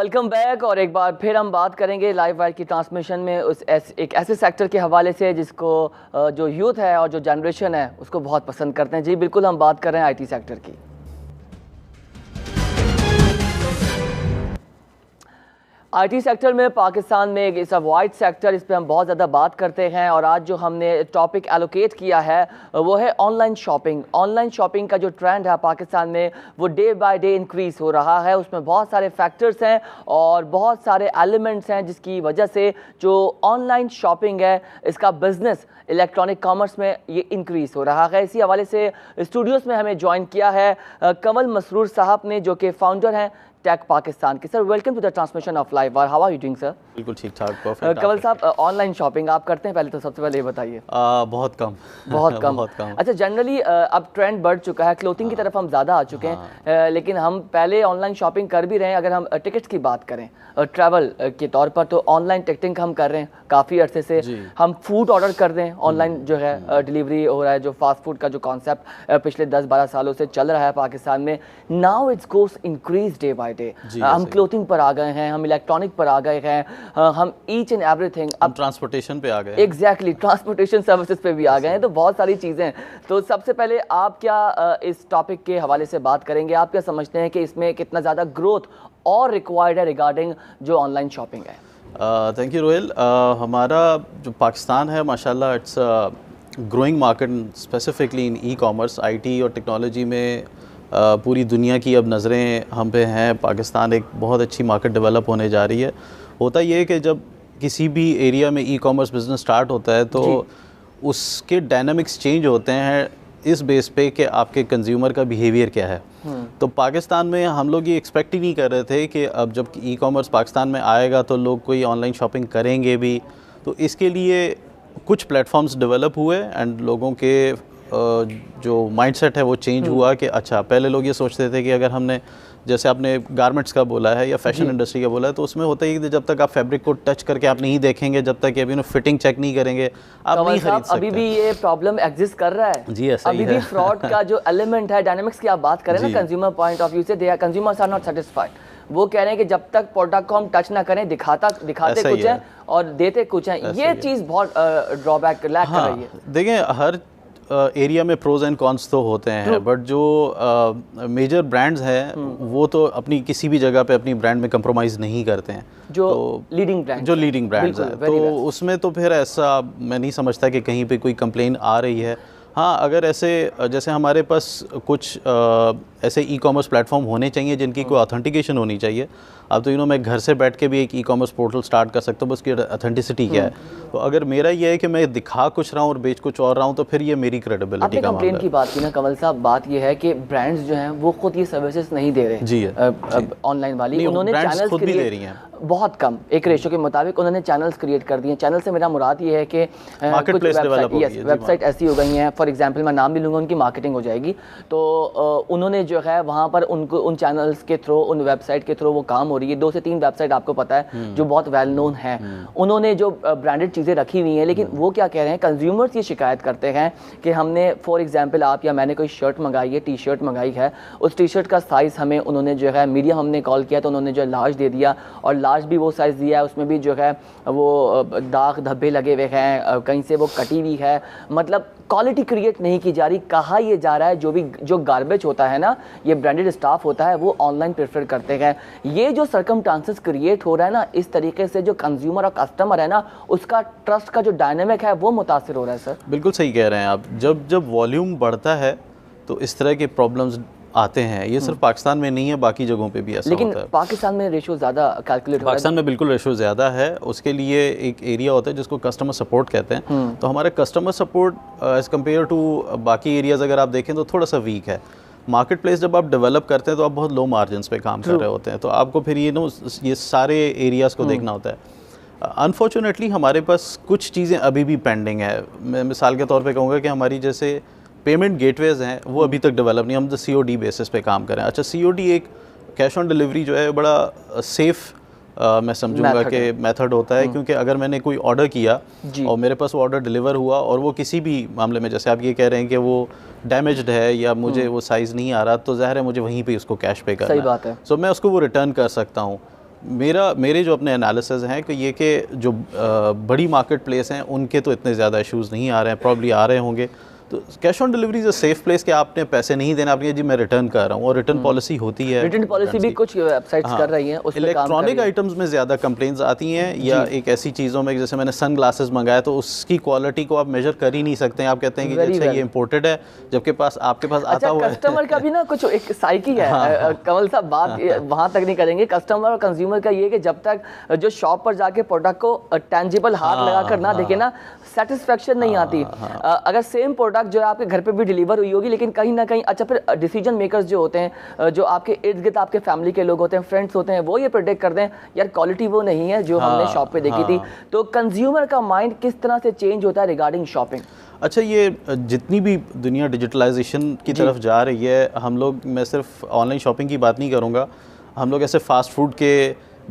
Welcome back. और एक बार फिर हम बात करेंगे लाइव वायर की ट्रांसमिशन में एक ऐसे सेक्टर के हवाले से जिसको जो यूथ है और जो जनरेशन है उसको बहुत पसंद करते हैं। जी बिल्कुल, हम बात कर रहे हैं आईटी सेक्टर की। आईटी सेक्टर में पाकिस्तान में इस वाइड सेक्टर, इस पे हम बहुत ज़्यादा बात करते हैं। और आज जो हमने टॉपिक एलोकेट किया है वो है ऑनलाइन शॉपिंग। ऑनलाइन शॉपिंग का जो ट्रेंड है पाकिस्तान में वो डे बाय डे इंक्रीज़ हो रहा है। उसमें बहुत सारे फैक्टर्स हैं और बहुत सारे एलिमेंट्स हैं जिसकी वजह से जो ऑनलाइन शॉपिंग है इसका बिजनेस इलेक्ट्रॉनिक कॉमर्स में ये इंक्रीज़ हो रहा है। इसी हवाले से स्टूडियोज़ में हमें ज्वाइन किया है कंवल मसरूर साहब ने, जो कि फाउंडर हैं टेक पाकिस्तान के। Sir welcome to the transmission of live wire. How are you doing sir? बिल्कुल ठीक ठाक, परफेक्ट। कंवल साहब, ऑनलाइन शॉपिंग आप करते हैं? पहले तो सबसे पहले ये बताइए। बहुत कम बहुत कम। बहुत कम। अच्छा, जनरली अब ट्रेंड बढ़ चुका है, क्लोथिंग की तरफ हम ज़्यादा आ चुके हैं, लेकिन हम पहले ऑनलाइन शॉपिंग कर भी रहे हैं। अगर हम टिकट्स की बात करें ट्रैवल के तौर पर, तो ऑनलाइन टिकटिंग हम कर रहे हैं काफ़ी अरसे से। हम फूड ऑर्डर कर रहे हैं ऑनलाइन, जो है डिलीवरी हो रहा है। जो फास्ट फूड का जो कॉन्सेप्ट पिछले 10-12 सालों से चल रहा है पाकिस्तान में, now it's goes increase day by day. हम क्लोथिंग पर आ गए हैं, हम इलेक्ट्रॉनिक पर आ गए हैं, हम ईच एंड एवरीथिंग, अब ट्रांसपोर्टेशन पे आ गए। एग्जैक्टली, ट्रांसपोर्टेशन सर्विसेज पे भी आ गए हैं। तो बहुत सारी चीज़ें। तो सबसे पहले आप क्या इस टॉपिक के हवाले से बात करेंगे? आप क्या समझते हैं कि इसमें कितना ज़्यादा ग्रोथ और रिक्वायर्ड है रिगार्डिंग जो ऑनलाइन शॉपिंग है? Thank you Rohel. हमारा जो पाकिस्तान है माशाल्लाह, it's growing market specifically in e commerce, IT और टेक्नोलॉजी में। पूरी दुनिया की अब नज़रें हम पे हैं। पाकिस्तान एक बहुत अच्छी मार्केट डेवलप होने जा रही है। होता ये है कि जब किसी भी एरिया में ई कॉमर्स बिज़नेस स्टार्ट होता है तो उसके डायनामिक्स चेंज होते हैं इस बेस पे कि आपके कंज्यूमर का बिहेवियर क्या है। तो पाकिस्तान में हम लोग ये एक्सपेक्ट ही नहीं कर रहे थे कि अब जब ई कॉमर्स पाकिस्तान में आएगा तो लोग कोई ऑनलाइन शॉपिंग करेंगे भी। तो इसके लिए कुछ प्लेटफॉर्म्स डेवलप हुए एंड लोगों के जो माइंडसेट है वो चेंज हुआ कि अच्छा, पहले लोग ये सोचते थे कि अगर हमने, जैसे आपने गारमेंट्स का बोला है या फैशन इंडस्ट्री का बोला है, तो उसमें होता है कि जब तक आप फैब्रिक को टच करके आप नहीं देखेंगे, जब तक अभी फिटिंग चेक नहीं करेंगे, आप नहीं खरीद सकते। अभी भी ये प्रॉब्लम एग्जिस्ट कर रहा है जी, ऐसा अभी भी फ्रॉड का जो एलिमेंट है, डायनामिक्स की आप बात करें ना कंज्यूमर पॉइंट ऑफ व्यू से, कंज्यूमर्स आर नॉट सेटिस्फाइड। वो कह रहे हैं कि जब तक प्रोडक्ट को हम टच ना करें, दिखाते कुछ है और देते कुछ है। ये चीज़ बहुत ड्रॉबैक लैक कर रही है। देखिए, हर एरिया में प्रोज एंड कॉन्स तो होते हैं, बट जो मेजर ब्रांड्स हैं वो तो अपनी किसी भी जगह पे अपनी ब्रांड में कंप्रोमाइज़ नहीं करते हैं। जो तो लीडिंग ब्रांड्स हैं, तो उसमें तो फिर ऐसा मैं नहीं समझता कि कहीं पे कोई कंप्लेन आ रही है। हाँ, अगर ऐसे जैसे हमारे पास कुछ ऐसे ई कॉमर्स प्लेटफॉर्म होने चाहिए जिनकी कोई ऑथेंटिकेशन होनी चाहिए। अब तो मैं घर से बैठ के भी एक ई कॉमर्स पोर्टल स्टार्ट कर सकता हूँ, उसकी ऑथेंटिसिटी क्या है। तो अगर मेरा ये है कि मैं दिखा कुछ रहा हूँ और बेच कुछ और रहा हूँ, तो फिर ये मेरी क्रेडिबिलिटी का मामला है। की बात की ना कंवल साहब, बात ये है कि ब्रांड्स जो हैं वो खुद ये सर्विसेज नहीं दे रहे जी ऑनलाइन वाली। उन्होंने चैनल्स खुद भी दे रही हैं, बहुत कम, एक रेशो के मुताबिक उन्होंने चैनल्स क्रिएट कर दिए। चैनल से मेरा मुराद ये है कि कुछ वेबसाइट ऐसी हो गई हैं, फॉर एग्जांपल मैं नाम भी लूँगा, उनकी मार्केटिंग हो जाएगी। तो उन्होंने जो है वहाँ पर उनको उन चैनल्स के थ्रू, उन वेबसाइट के थ्रू वो काम हो रही है। 2 से 3 वेबसाइट आपको पता है जो बहुत वेल नोन है, उन्होंने जो ब्रांडेड चीज़ें रखी हुई हैं। लेकिन वो क्या कह रहे हैं, कंज्यूमर्स ये शिकायत करते हैं कि हमने फॉर एग्जांपल आप या मैंने कोई शर्ट मंगाई है, टी शर्ट मंगाई है, उस टी शर्ट का साइज़ हमें उन्होंने जो है मीडियम हमने कॉल किया तो उन्होंने जो लार्ज दे दिया, और लार्ज भी वो साइज़ दिया है, उसमें भी जो है वो दाग धब्बे लगे हुए हैं, कहीं से वो कटी हुई है। मतलब क्वालिटी क्रिएट नहीं की जा रही। कहा ये जा रहा है जो गार्बेज होता है ना, ये ब्रांडेड स्टाफ होता है, वो ऑनलाइन प्रेफर करते हैं। ये जो सर्कमस्टांसेस क्रिएट हो रहा है ना, इस तरीके से जो कंज्यूमर और कस्टमर है ना, उसका ट्रस्ट का जो डायनामिक है वो मुतासिर हो रहा है। सर बिल्कुल सही कह रहे हैं आप। जब वॉल्यूम बढ़ता है तो इस तरह के प्रॉब्लम्स आते हैं। ये सिर्फ पाकिस्तान में नहीं है, बाकी जगहों पे भी ऐसा होता है। लेकिन पाकिस्तान में रेशो ज़्यादा कैलकुलेट होता है। पाकिस्तान में बिल्कुल रेशो ज़्यादा है। उसके लिए एक एरिया होता है जिसको कस्टमर सपोर्ट कहते हैं। तो हमारा customer support as compare to बाकी एरियाज़ अगर आप देखें तो थोड़ा सा वीक है। मार्केट प्लेस जब आप डेवलप करते हैं तो आप बहुत लो मार्जिन पे काम कर रहे होते हैं, तो आपको फिर ये सारे एरियाज़ को देखना होता है। अनफॉर्चुनेटली हमारे पास कुछ चीज़ें अभी भी पेंडिंग है। मैं मिसाल के तौर पे कहूँगा कि हमारी जैसे पेमेंट गेटवेज़ हैं वो अभी तक डेवलप नहीं। हम तो COD बेसिस पे काम करें। अच्छा, COD एक कैश ऑन डिलीवरी जो है बड़ा सेफ़ मैं समझूंगा कि मेथड होता है, क्योंकि अगर मैंने कोई ऑर्डर किया और मेरे पास वो ऑर्डर डिलीवर हुआ और वो किसी भी मामले में, जैसे आप ये कह रहे हैं कि वो डैमेज्ड है या मुझे वो साइज़ नहीं आ रहा, तो ज़ाहिर है मुझे वहीं पे उसको कैश पे करना है। सही बात है। सो मैं उसको वो रिटर्न कर सकता हूँ। मेरे जो अपने एनालिसिस हैं कि ये कि जो बड़ी मार्केट प्लेस हैं उनके तो इतने ज़्यादा इश्यूज़ नहीं आ रहे हैं, प्रॉब्ली आ रहे होंगे। तो cash on delivery is a safe place कि आपने पैसे नहीं देना, आपने जी मैं रिटर्न कर रहा हूँ, और रिटर्न पॉलिसी होती है। रिटर्न पॉलिसी भी कुछ वेबसाइट्स कर रही हैं, उस पे काम कर रही हैं। इलेक्ट्रॉनिक आइटम्स में ज़्यादा कंप्लेंट्स आती हैं, या एक ऐसी चीज़ों में जैसे मैंने सन ग्लासेस मंगाया तो उसकी क्वालिटी को आप मेजर कर ही नहीं सकते हैं। आप कहते हैं कि अच्छा ये इंपोर्टेड है, जबकि आपके पास आता हुआ है। कस्टमर का भी ना कुछ एक साइकी है कमल साहब, बात वहाँ तक नहीं करेंगे। कस्टमर और कंज्यूमर का ये कि जब तक जो शॉप पर जाके प्रोडक्ट को टेंजिबल हाथ लगा कर ना देखे ना, सेटिस्फेक्शन नहीं आती। अगर सेम प्रोडक्ट जो है आपके घर पे भी डिलीवर हुई होगी, लेकिन कहीं ना कहीं अच्छा फिर डिसीजन मेकर्स जो होते हैं, जो आपके इर्द गिर्द आपके फैमिली के लोग होते हैं, फ्रेंड्स होते हैं, वो ये प्रेडिक्ट कर दें यार क्वालिटी वो नहीं है जो हमने शॉप पे देखी थी। तो कंज्यूमर का माइंड किस तरह से चेंज होता है रिगार्डिंग शॉपिंग? अच्छा, ये जितनी भी दुनिया डिजिटलाइजेशन की तरफ जा रही है, हम लोग, मैं सिर्फ ऑनलाइन शॉपिंग की बात नहीं करूँगा, हम लोग ऐसे फास्ट फूड के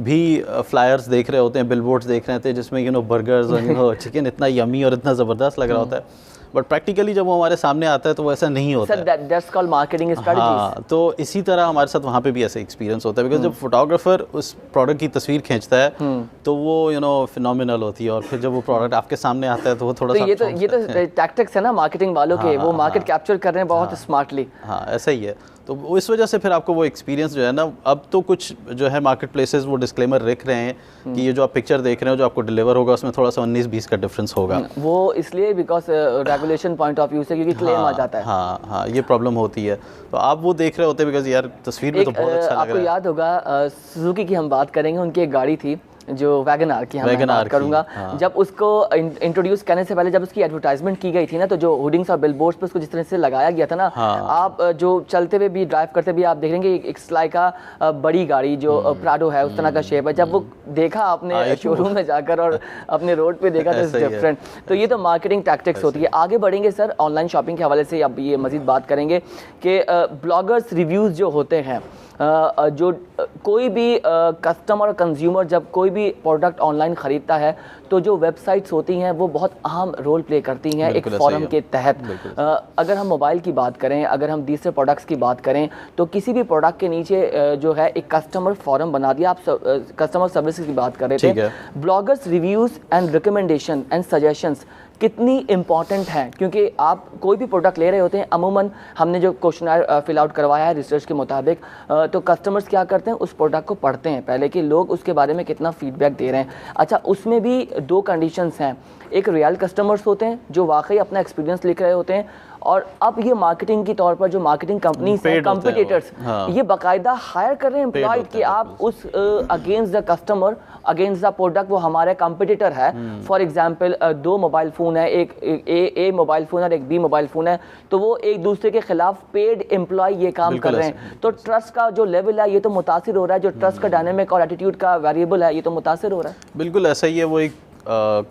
भी फ्लायर्स देख रहे होते हैं, बिलबोर्ड्स देख रहे होते हैं जिसमें बर्गर्स और चिकन इतना यमी और इतना ज़बरदस्त लग रहा होता है, बट प्रैक्टिकली जब वो हमारे सामने आता है तो वो ऐसा नहीं होता है। That's called marketing strategies. हाँ, तो इसी तरह हमारे साथ वहाँ पे भी ऐसे एक्सपीरियंस होता है, बिकॉज जब फोटोग्राफर उस प्रोडक्ट की तस्वीर खींचता है तो वो फिनोमिनल होती है, और फिर जब वो प्रोडक्ट आपके सामने आता है तो वो थोड़ा सा ये तो टैक्टिक्स है ना मार्केटिंग वालों के, वो मार्केट कैप्चर कर रहे हैं बहुत स्मार्टली। हाँ, ऐसा ही है। तो इस वजह से फिर आपको वो एक्सपीरियंस जो है ना, अब तो कुछ जो है मार्केट प्लेसेस वो डिस्क्लेमर लिख रहे हैं कि ये जो आप पिक्चर देख रहे हो जो आपको डिलीवर होगा उसमें थोड़ा सा 19-20 का डिफरेंस होगा। वो इसलिए because regulation point of view से, क्योंकि क्लेम आ जाता है। हाँ, ये प्रॉब्लम होती है। तो आप वो देख रहे होते हैं बिकॉज यार तस्वीर में तो बहुत अच्छा लग रहा है। आपको याद होगा सुजुकी की हम बात करेंगे, उनकी एक गाड़ी थी जो वैगन आर की, मैं बात करूंगा। जब उसको इंट्रोड्यूस करने से पहले जब उसकी एडवर्टाइजमेंट की गई थी ना, तो जो होर्डिंग्स और बिलबोर्ड्स पे उसको जिस तरह से लगाया गया था ना, आप जो चलते हुए भी ड्राइव करते भी आप देखेंगे एक स्लाई का बड़ी गाड़ी जो प्राडो है उस तरह का शेप है। जब वो देखा आपने शोरूम में जाकर और अपने रोड पे देखा तो डिफरेंट। तो ये तो मार्केटिंग टैक्टिक्स होती है। आगे बढ़ेंगे सर, ऑनलाइन शॉपिंग के हवाले से अब ये मजीद बात करेंगे कि ब्लॉगर्स रिव्यूज़ जो होते हैं, जो कोई भी कस्टमर कंज्यूमर जब कोई भी प्रोडक्ट ऑनलाइन ख़रीदता है तो जो वेबसाइट्स होती हैं वो बहुत अहम रोल प्ले करती हैं एक फॉरम के तहत। अगर हम मोबाइल की बात करें, अगर हम दूसरे प्रोडक्ट्स की बात करें, तो किसी भी प्रोडक्ट के नीचे जो है एक कस्टमर फॉरम बना दिया। आप कस्टमर सर्विस की बात कर रहे थे। Bloggers reviews and recommendation and suggestions कितनी इंपॉर्टेंट है, क्योंकि आप कोई भी प्रोडक्ट ले रहे होते हैं, अमूमन हमने जो क्वेश्चन फिल आउट करवाया है रिसर्च के मुताबिक, तो कस्टमर्स क्या करते हैं, उस प्रोडक्ट को पढ़ते हैं पहले कि लोग उसके बारे में कितना फीडबैक दे रहे हैं। अच्छा, उसमें भी दो कंडीशंस हैं, एक रियल कस्टमर्स होते हैं जो वाकई अपना एक्सपीरियंस लिख रहे होते हैं, और अब ये मार्केटिंग की तौर पर जो मार्केटिंग कंपनीज हैं, कंपटीटर्स, ये बाकायदा हायर कर रहे हैं एम्प्लॉयड कि आप उस against the customer, against the product, वो हमारे कंपटीटर है। फॉर एग्जांपल, दो मोबाइल फ़ोन है, एक ए मोबाइल फ़ोन और एक बी मोबाइल फ़ोन है, तो वो एक दूसरे के खिलाफ पेड एम्प्लॉय ये काम कर रहे हैं। तो ट्रस्ट का जो लेवल है ये तो मुतासिर हो रहा है, जो ट्रस्ट का डायनामिक और एटीट्यूड का वेरिएबल है ये तो मुतासिर हो रहा है। बिल्कुल ऐसा ही है। वो एक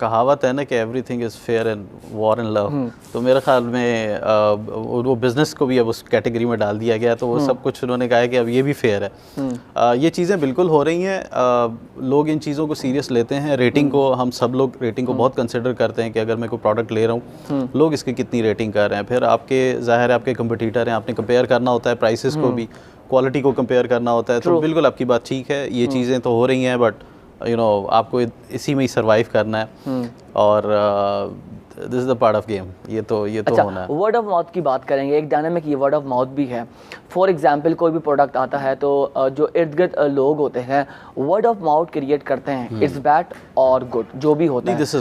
कहावत है ना कि everything is fair and war and love, तो मेरे ख्याल में वो बिज़नेस को भी अब उस कैटेगरी में डाल दिया गया, तो वो सब कुछ उन्होंने कहा है कि अब ये भी फेयर है। ये चीज़ें बिल्कुल हो रही हैं, लोग इन चीज़ों को सीरियस लेते हैं। रेटिंग को, हम सब लोग रेटिंग को बहुत कंसिडर करते हैं कि अगर मैं कोई प्रोडक्ट ले रहा हूँ, लोग इसकी कितनी रेटिंग कर रहे हैं। फिर आपके ज़ाहिर है आपके कंपटीटर हैं, आपने कंपेयर करना होता है, प्राइसेस को भी, क्वालिटी को कंपेयर करना होता है। तो बिल्कुल आपकी बात ठीक है, ये चीज़ें तो हो रही हैं, बट आपको इसी में ही सरवाइव करना है, और this is the part of game. ये तो अच्छा, होना है। वर्ड ऑफ माउथ की बात करेंगे, एक डायनामिक ये वर्ड ऑफ माउथ भी है। फॉर एग्जांपल, कोई भी प्रोडक्ट आता है तो जो इर्द गिर्द लोग होते हैं वर्ड ऑफ माउथ क्रिएट करते हैं, इट्स बैड और गुड जो भी होता है, दिस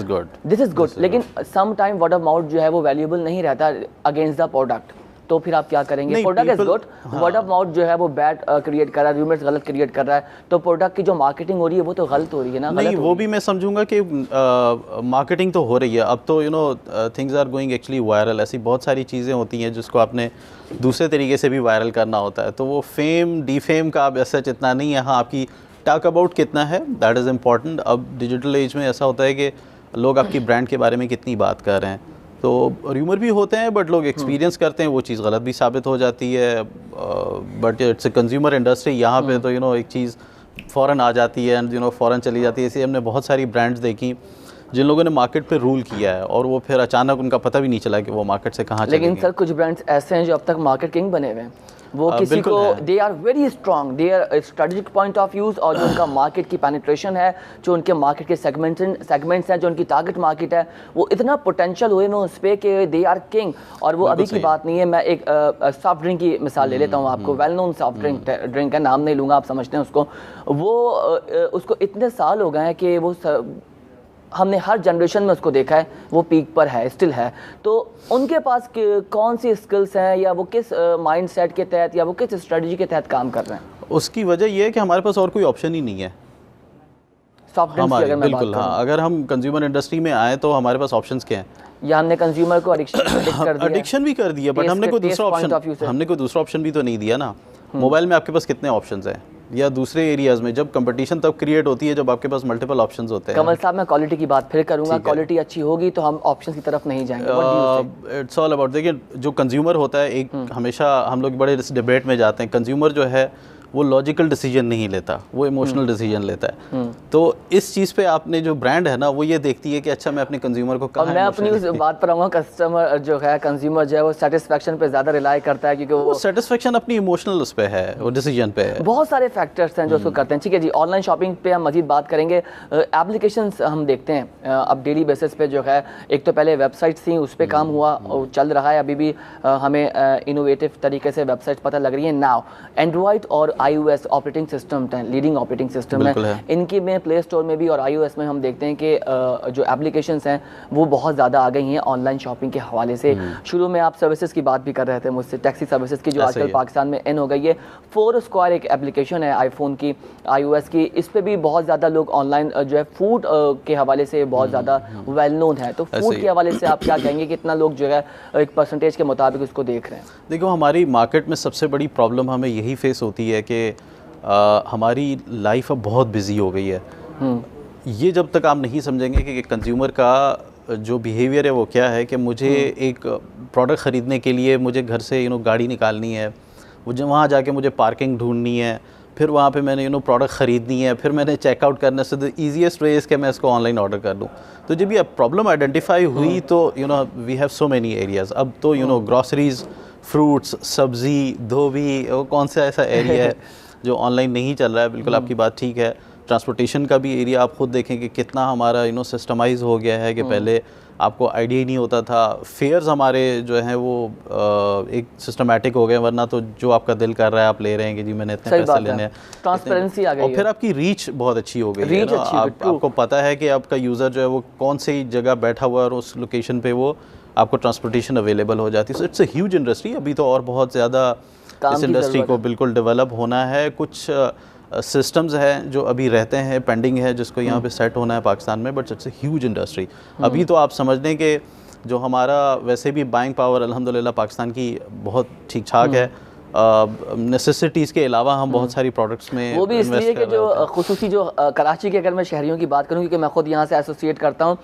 इज गुड, लेकिन some time word of mouth जो है वो वैल्यूएबल नहीं रहता अगेंस्ट द प्रोडक्ट। तो फिर आप क्या करेंगे? Product is good, word of mouth जो है वो बैड क्रिएट कर रहा है, रूमर्स गलत क्रिएट कर रहा है, तो प्रोडक्ट की जो मार्केटिंग हो रही है वो तो गलत हो रही है ना? नहीं, वो भी मैं समझूंगा कि मार्केटिंग तो हो रही है। अब तो things are going actually viral. ऐसी बहुत सारी चीज़ें होती हैं जिसको आपने दूसरे तरीके से भी वायरल करना होता है, तो वो फेम डीफेम का अब ऐसा इतना नहीं है। हाँ, आपकी टॉक अबाउट कितना है, दैट इज़ इम्पॉर्टेंट। अब डिजिटल एज में ऐसा होता है कि लोग आपकी ब्रांड के बारे में कितनी बात कर रहे हैं, तो र्यूमर भी होते हैं, बट लोग एक्सपीरियंस करते हैं, वो चीज़ गलत भी साबित हो जाती है। But it's a consumer industry, यहाँ पे तो एक चीज़ फ़ौरन आ जाती है एंड फ़ौरन चली जाती है। इसलिए हमने बहुत सारी ब्रांड्स देखी जिन लोगों ने मार्केट पे रूल किया है और वो फिर अचानक उनका पता भी नहीं चला कि वो मार्केट से कहाँ चले गए। लेकिन सर कुछ ब्रांड्स ऐसे हैं जो अब तक मार्केट किंग बने हुए हैं, वो किसी को they are very strong, they are strategic point of views, और जो उनका मार्केट की पेनिट्रेशन है, जो उनके मार्केट के सेगमेंट्स हैं, जो उनकी टारगेट मार्केट है, वो इतना पोटेंशियल हुए में उस पर कि दे आर किंग। और वो अभी की बात नहीं है। मैं एक सॉफ्ट ड्रिंक की मिसाल ले लेता हूँ आपको, वेल नोन सॉफ्ट ड्रिंक है, नाम नहीं लूँगा, आप समझते हैं उसको। वो उसको इतने साल हो गए हैं कि वो हमने हर जनरेशन में उसको देखा है, वो पीक पर है, स्टिल है। तो उनके पास कौन सी स्किल्स हैं, या वो किस माइंडसेट के तहत, या वो किस स्ट्रेटजी के तहत काम कर रहे हैं? उसकी वजह ये है कि हमारे पास और कोई ऑप्शन ही नहीं है सॉफ्ट ड्रिंक्स की अगर मैं बात बिल्कुल। हाँ, अगर हम कंज्यूमर इंडस्ट्री में आए तो हमारे पास ऑप्शंस क्या हैं? या हमने कंज्यूमर को एडिक्शन भी कर दिया, बट हमने कोई दूसरा ऑप्शन भी तो नहीं दिया ना। मोबाइल में आपके पास कितने ऑप्शंस हैं, या दूसरे एरियाज में जब कंपटीशन तब क्रिएट होती है जब आपके पास मल्टीपल ऑप्शंस होते हैं। कमल साहब, मैं क्वालिटी की बात फिर करूंगा, क्वालिटी अच्छी होगी तो हम ऑप्शंस की तरफ नहीं जाएंगे। इट्स ऑल अबाउट, देखिए जो कंज्यूमर होता है, एक हमेशा हम लोग बड़े डिबेट में जाते हैं, कंज्यूमर जो है वो लॉजिकल डिसीजन नहीं लेता, वो इमोशनल डिसीजन लेता है। तो इस चीज़ पे आपने जो ब्रांड है ना, वो ये देखती है कि अच्छा मैं अपने कंज्यूमर को कहाँ, मैं अपनी उस बात पर आऊँगा, कस्टमर जो है, कंज्यूमर जो है, वो सेटिस्फेक्शन पे ज़्यादा रिलाई करता है, क्योंकि वो सेटिस्फेक्शन अपनी इमोशनल उस पे है, वो डिसीजन पे है। बहुत सारे फैक्टर्स हैं जो उसको करते हैं। ठीक है जी, ऑनलाइन शॉपिंग पे हम मजीद बात करेंगे। एप्लीकेशंस हम देखते हैं अब डेली बेसिस पे जो है, एक तो पहले वेबसाइट्स थी, उस पर काम हुआ और चल रहा है, अभी भी हमें इनोवेटिव तरीके से वेबसाइट पता लग रही है। नाउ एंड्रॉइड और iOS operating system, leading operating system है, इनकी में प्ले स्टोर में भी और iOS में हम देखते हैं कि जो एप्लीकेशंस हैं वो बहुत ज़्यादा आ गई हैं ऑनलाइन शॉपिंग के हवाले से। शुरू में आप सर्विसेज की बात भी कर रहे थे मुझसे, टैक्सी सर्विसेज की, जो आजकल पाकिस्तान में इन हो गई है। Foursquare एक एप्लीकेशन है आईफोन की, iOS की, इस पे भी बहुत ज़्यादा लोग ऑनलाइन जो है फूड के हवाले से बहुत ज़्यादा वेल नोन है। तो फूड के हवाले से आप क्या कहेंगे, कितना लोग जो है एक परसेंटेज के मुताबिक उसको देख रहे हैं? देखो, हमारी मार्केट में सबसे बड़ी प्रॉब्लम हमें यही फेस होती है कि हमारी लाइफ अब बहुत बिजी हो गई है। ये जब तक आप नहीं समझेंगे कि कंज्यूमर का जो बिहेवियर है वो क्या है, कि मुझे एक प्रोडक्ट ख़रीदने के लिए मुझे घर से गाड़ी निकालनी है, मुझे वहाँ जाके मुझे पार्किंग ढूंढनी है, फिर वहाँ पे मैंने प्रोडक्ट ख़रीदनी है, फिर मैंने चेकआउट करने से द ईजीएस्ट वे इसके मैं इसको ऑनलाइन ऑर्डर कर दूँ। तो जब ये प्रॉब्लम आइडेंटिफाई हुई तो we have so many areas. अब तो ग्रॉसरीज़, फ्रूट्स, सब्ज़ी, धोबी, वो कौन सा ऐसा एरिया है जो ऑनलाइन नहीं चल रहा है? बिल्कुल आपकी बात ठीक है। ट्रांसपोर्टेशन का भी एरिया आप खुद देखें कि कितना हमारा सिस्टमाइज हो गया है, कि पहले आपको आइडिया ही नहीं होता था। फेयर्स हमारे जो हैं वो एक सिस्टमाटिक हो गए, वरना तो जो आपका दिल कर रहा है आप ले रहे हैं कि जी मैंने इतने पैसे लेने हैं, ट्रांसपेरेंसी आ गई है। और फिर आपकी रीच बहुत अच्छी हो गई है ना, आपको पता है कि आपका यूज़र जो है वो कौन सी जगह बैठा हुआ है और उस लोकेशन पे वो आपको ट्रांसपोर्टेशन अवेलेबल हो जाती है। So it's a huge industry. अभी तो और बहुत ज़्यादा इस इंडस्ट्री को बिल्कुल डेवलप होना है। कुछ सिस्टम्स हैं जो अभी रहते हैं, पेंडिंग है, जिसको यहाँ पे सेट होना है पाकिस्तान में, but it's a huge industry. अभी तो आप समझ लें कि जो हमारा वैसे भी बाइंग पावर अल्हम्दुलिल्लाह पाकिस्तान की बहुत ठीक ठाक है, नेसेसिटीज़ के अलावा हम बहुत सारी प्रोडक्ट्स में वो भी इसलिए कि जो खुसूसी जो कराची के, अगर मैं शहरियों की बात करूँ, क्योंकि मैं खुद यहाँ से एसोसिएट करता हूँ,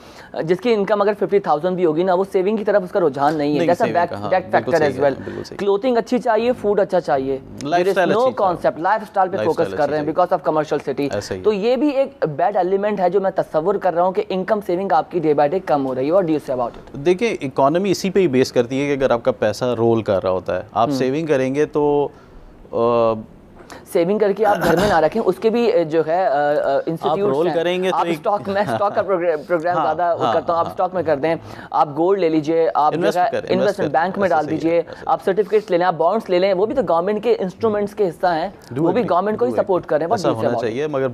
जिसकी इनकम अगर 50,000 भी होगी ना, वो सेविंग की तरफ उसका रुझान नहीं है। जैसा back factor as well, clothing अच्छी चाहिए, फूड अच्छा चाहिए, नो कॉन्सेप्ट लाइफस्टाइल पे फोकस कर रहे हैं बिकॉज ऑफ कमर्शियल सिटी। तो ये भी एक बैड एलिमेंट है जो मैं तस्वुर कर रहा हूँ कि इनकम सेविंग आपकी डे बाय डे कम हो रही है। और do you say about it? देखिए, इकोनॉमी इसी पे ही बेस करती है कि अगर आपका पैसा रोल कर रहा होता है, आप सेविंग करेंगे तो सेविंग करके आप घर में ना रखें, उसके भी जो है इंस्टीट्यूट रोल करेंगे आप तो स्टॉक में स्टॉक का प्रोग्राम ज़्यादा करता हूँ। आप स्टॉक में कर दें, आप गोल्ड ले लीजिए, आप इन्वेस्टमेंट बैंक में डाल दीजिए, आप सर्टिफिकेट्स ले लें, आप बॉन्ड्स ले लें, वो भी तो गवर्नमेंट के इंस्ट्रूमेंट्स के हिस्सा हैं, वो भी गवर्नमेंट को ही सपोर्ट कर रहे हैं। ऐसा होना चाहिए, मगर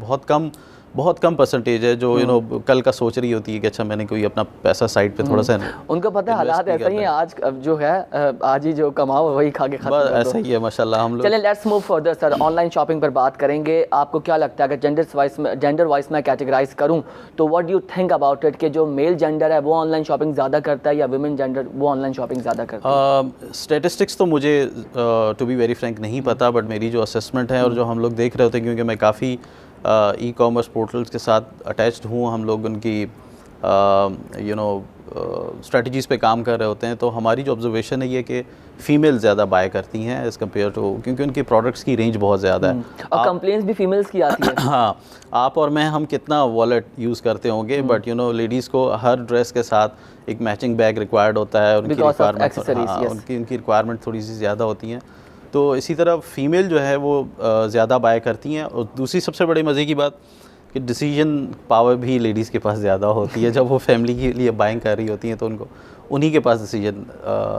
बहुत कम परसेंटेज है जो कल का सोच रही होती है कि अच्छा मैंने कोई अपना पैसा साइड पे थोड़ा सा, उनको पता है हालात ऐसा ही है आज जो है, आज ही जो कमाओ वही खा के खत्म कर दो। ऐसा ही है माशाल्लाह हम लोग। चलें, let's move further sir, online shopping पर बात करेंगे। आपको क्या लगता है, अगर जेंडर वाइज मैं कैटेगराइज करूं तो what do you think about it, कि जो मेल जेंडर है वो ऑनलाइन शॉपिंग ज़्यादा करता है या वुमेन जेंडर वो ऑनलाइन शॉपिंग ज़्यादा करता है? स्टेटिस्टिक्स तो मुझे टू बी वेरी फ्रैंक नहीं पता, बट मेरी जो असेसमेंट है और जो हम लोग देख रहे होते हैं, क्योंकि मैं काफ़ी ई कॉमर्स पोर्टल्स के साथ अटैच्ड हूँ, हम लोग उनकी स्ट्रेटजीज़ पे काम कर रहे होते हैं, तो हमारी जो ऑब्जर्वेशन है ये कि फ़ीमेल ज़्यादा बाय करती हैं एज़ कम्पेयर टू, क्योंकि उनकी प्रोडक्ट्स की रेंज बहुत ज़्यादा है और कंप्लेंट्स भी फीमेल्स की आती है। हाँ, आप और मैं हम कितना वॉलेट यूज़ करते होंगे, बट लेडीज़ को हर ड्रेस के साथ एक मैचिंग बैग रिक्वायर्ड होता है, उनकी उनकी रिक्वायरमेंट थोड़ी सी ज़्यादा होती हैं। तो इसी तरह फ़ीमेल जो है वो ज़्यादा बाय करती हैं। और दूसरी सबसे बड़ी मज़े की बात कि डिसीजन पावर भी लेडीज़ के पास ज़्यादा होती है। जब वो फैमिली के लिए बाइंग कर रही होती हैं तो उनको उन्हीं के पास डिसीजन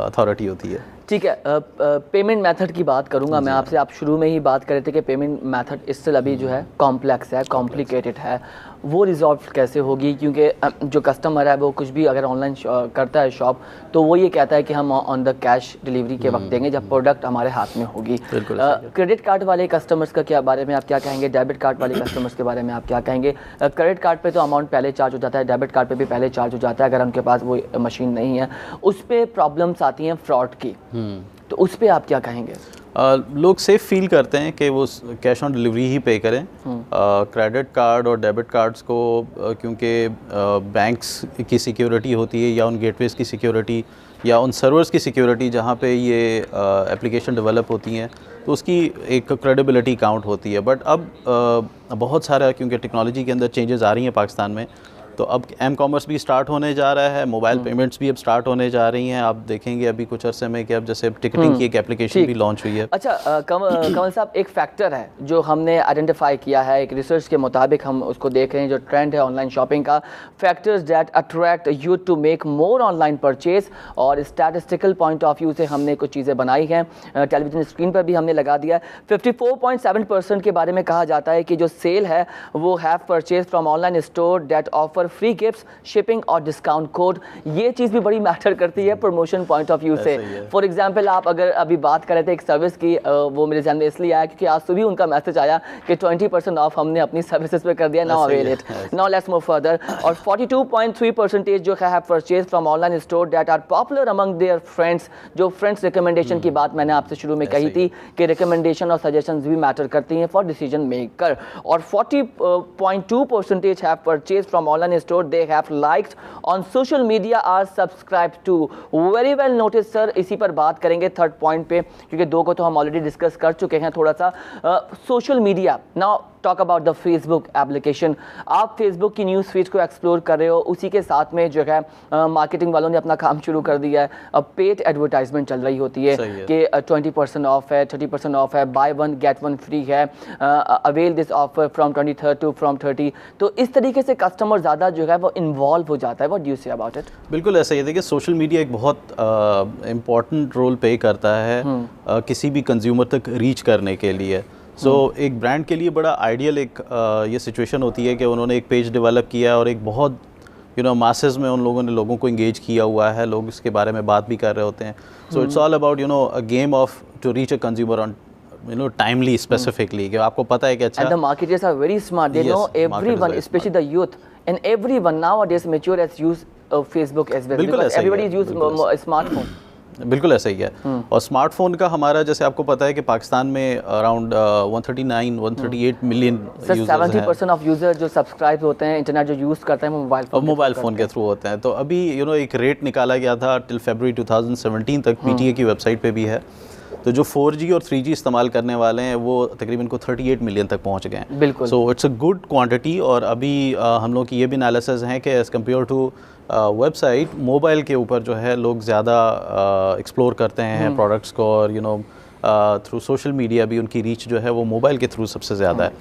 अथॉरिटी होती है। ठीक है, पेमेंट मेथड की बात करूंगा मैं आपसे। आप शुरू में ही बात कर रहे थे कि पेमेंट मेथड इससे अभी जो है कॉम्प्लेक्स है, कॉम्प्लिकेटेड है, वो रिजॉल्व कैसे होगी? क्योंकि जो कस्टमर है वो कुछ भी अगर ऑनलाइन करता है शॉप, तो वो ये कहता है कि हम ऑन द कैश डिलीवरी के वक्त देंगे जब प्रोडक्ट हमारे हाथ में होगी। क्रेडिट कार्ड वाले कस्टमर्स का क्या बारे में आप क्या कहेंगे? डेबिट कार्ड वाले कस्टमर्स के बारे में आप क्या कहेंगे? क्रेडिट कार्ड पे तो अमाउंट पहले चार्ज हो जाता है, डेबिट कार्ड पे भी पहले चार्ज हो जाता है अगर उनके पास वो मशीन नहीं है। उस पर प्रॉब्लम्स आती हैं फ्रॉड की, तो उस पर आप क्या कहेंगे? लोग सेफ फील करते हैं कि वो कैश ऑन डिलीवरी ही पे करें। क्रेडिट कार्ड और डेबिट कार्ड्स को क्योंकि बैंक्स की सिक्योरिटी होती है, या उन गेटवेज़ की सिक्योरिटी, या उन सर्वर्स की सिक्योरिटी जहाँ पे ये एप्लीकेशन डेवलप होती हैं, तो उसकी एक क्रेडिबिलिटी काउंट होती है। बट अब बहुत सारा, क्योंकि टेक्नोलॉजी के अंदर चेंजेस आ रही हैं पाकिस्तान में, तो अब एम कॉमर्स भी स्टार्ट होने जा रहा है, मोबाइल पेमेंट्स भी अब स्टार्ट होने जा रही हैं। आप देखेंगे अभी कुछ अरसे में कि अब जैसे टिकटिंग की एक एप्लीकेशन भी लॉन्च हुई है। अच्छा कमल साहब, एक फैक्टर है जो हमने आइडेंटिफाई किया है, एक रिसर्च के मुताबिक हम उसको देख रहे हैं, जो ट्रेंड है ऑनलाइन शॉपिंग का, factors that attract you to make more online purchase. और स्टैटिस्टिकल पॉइंट ऑफ व्यू से हमने कुछ चीज़ें बनाई हैं, टेलीविजन स्क्रीन पर भी हमने लगा दिया है। 54.7% के बारे में कहा जाता है कि जो सेल है वो have purchase from online store that offer free gifts, shipping और डिस्काउंट कोड। ये चीज़ भी बड़ी मैटर करती है प्रमोशन पॉइंट ऑफ व्यू से। फॉर एग्जांपल, आप अगर अभी बात कर रहे थे एक सर्विस की, वो मेरे ध्यान में इसलिए आया क्योंकि आज सुबह उनका मैसेज आया कि 20% ऑफ हमने अपनी सर्विसेज पे कर दिया, now avail it, now let's move further. और 42.3% जो है purchase from online store that are popular among their friends. जो फ्रेंड्स रिकमेंडेशन की बात मैंने आपसे शुरू में कही थी कि रिकमेंडेशन और सजेशंस भी मैटर करती हैं फॉर डिसीजन मेकर। और 40.2% have purchase from online store they have liked on social media are subscribed to। very well noticed sir। इसी पर बात करेंगे थर्ड पॉइंट पे, क्योंकि दो को तो हम ऑलरेडी डिस्कस कर चुके हैं थोड़ा सा। Social media, now talk about the Facebook application. आप फेसबुक की न्यूज़ फीड को एक्सप्लोर कर रहे हो, उसी के साथ में जो है मार्केटिंग वालों ने अपना काम शुरू कर दिया है। अब पेड एडवर्टाइजमेंट चल रही होती है कि 20% ऑफ है, 30% ऑफ है, buy one get one free है, avail this offer from 23 to from 30। तो इस तरीके से कस्टमर ज़्यादा जो है वो इन्वॉल्व हो जाता है। What do you say about it? बिल्कुल ऐसा ही है। देखिए, सोशल मीडिया एक बहुत इम्पॉर्टेंट रोल प्ले करता है किसी भी कंज्यूमर तक रीच करने के लिए। एक ब्रांड के लिए बड़ा आइडियल एक ये सिचुएशन होती है कि उन्होंने एक पेज डेवलप किया और एक बहुत मासेस में उन लोगों ने लोगों को इंगेज किया हुआ है, लोग इसके बारे में बात भी कर रहे होते हैं। So it's all about a game of to reach a consumer on timely specifically कि आपको पता है कि अच्छा, and the marketers are very smart, they know everyone, especially the youth, and everyone nowadays mature has used Facebook as well, because everybody use smartphone। बिल्कुल ऐसा ही है। और स्मार्टफोन का हमारा, जैसे आपको पता है कि पाकिस्तान में अराउंड 138 मिलियन यूजर्स हैं। 70% ऑफ यूजर जो सब्सक्राइब होते हैं, इंटरनेट जो यूज़ करते हैं, वो मोबाइल फ़ोन के थ्रू होते हैं। तो अभी एक रेट निकाला गया था टिल फरवरी 2017 तक, PTA की वेबसाइट पे भी है। तो जो 4G और 3G इस्तेमाल करने वाले हैं वो तकरीबन को 38 मिलियन तक पहुंच गए हैं। बिल्कुल। So it's a good quantity. और अभी हम लोग की ये भी एनालिसिस हैं कि as compare to website, mobile के ऊपर जो है लोग ज़्यादा एक्सप्लोर करते हैं प्रोडक्ट्स को, और थ्रू सोशल मीडिया भी उनकी रीच जो है वो मोबाइल के थ्रू सबसे ज़्यादा है।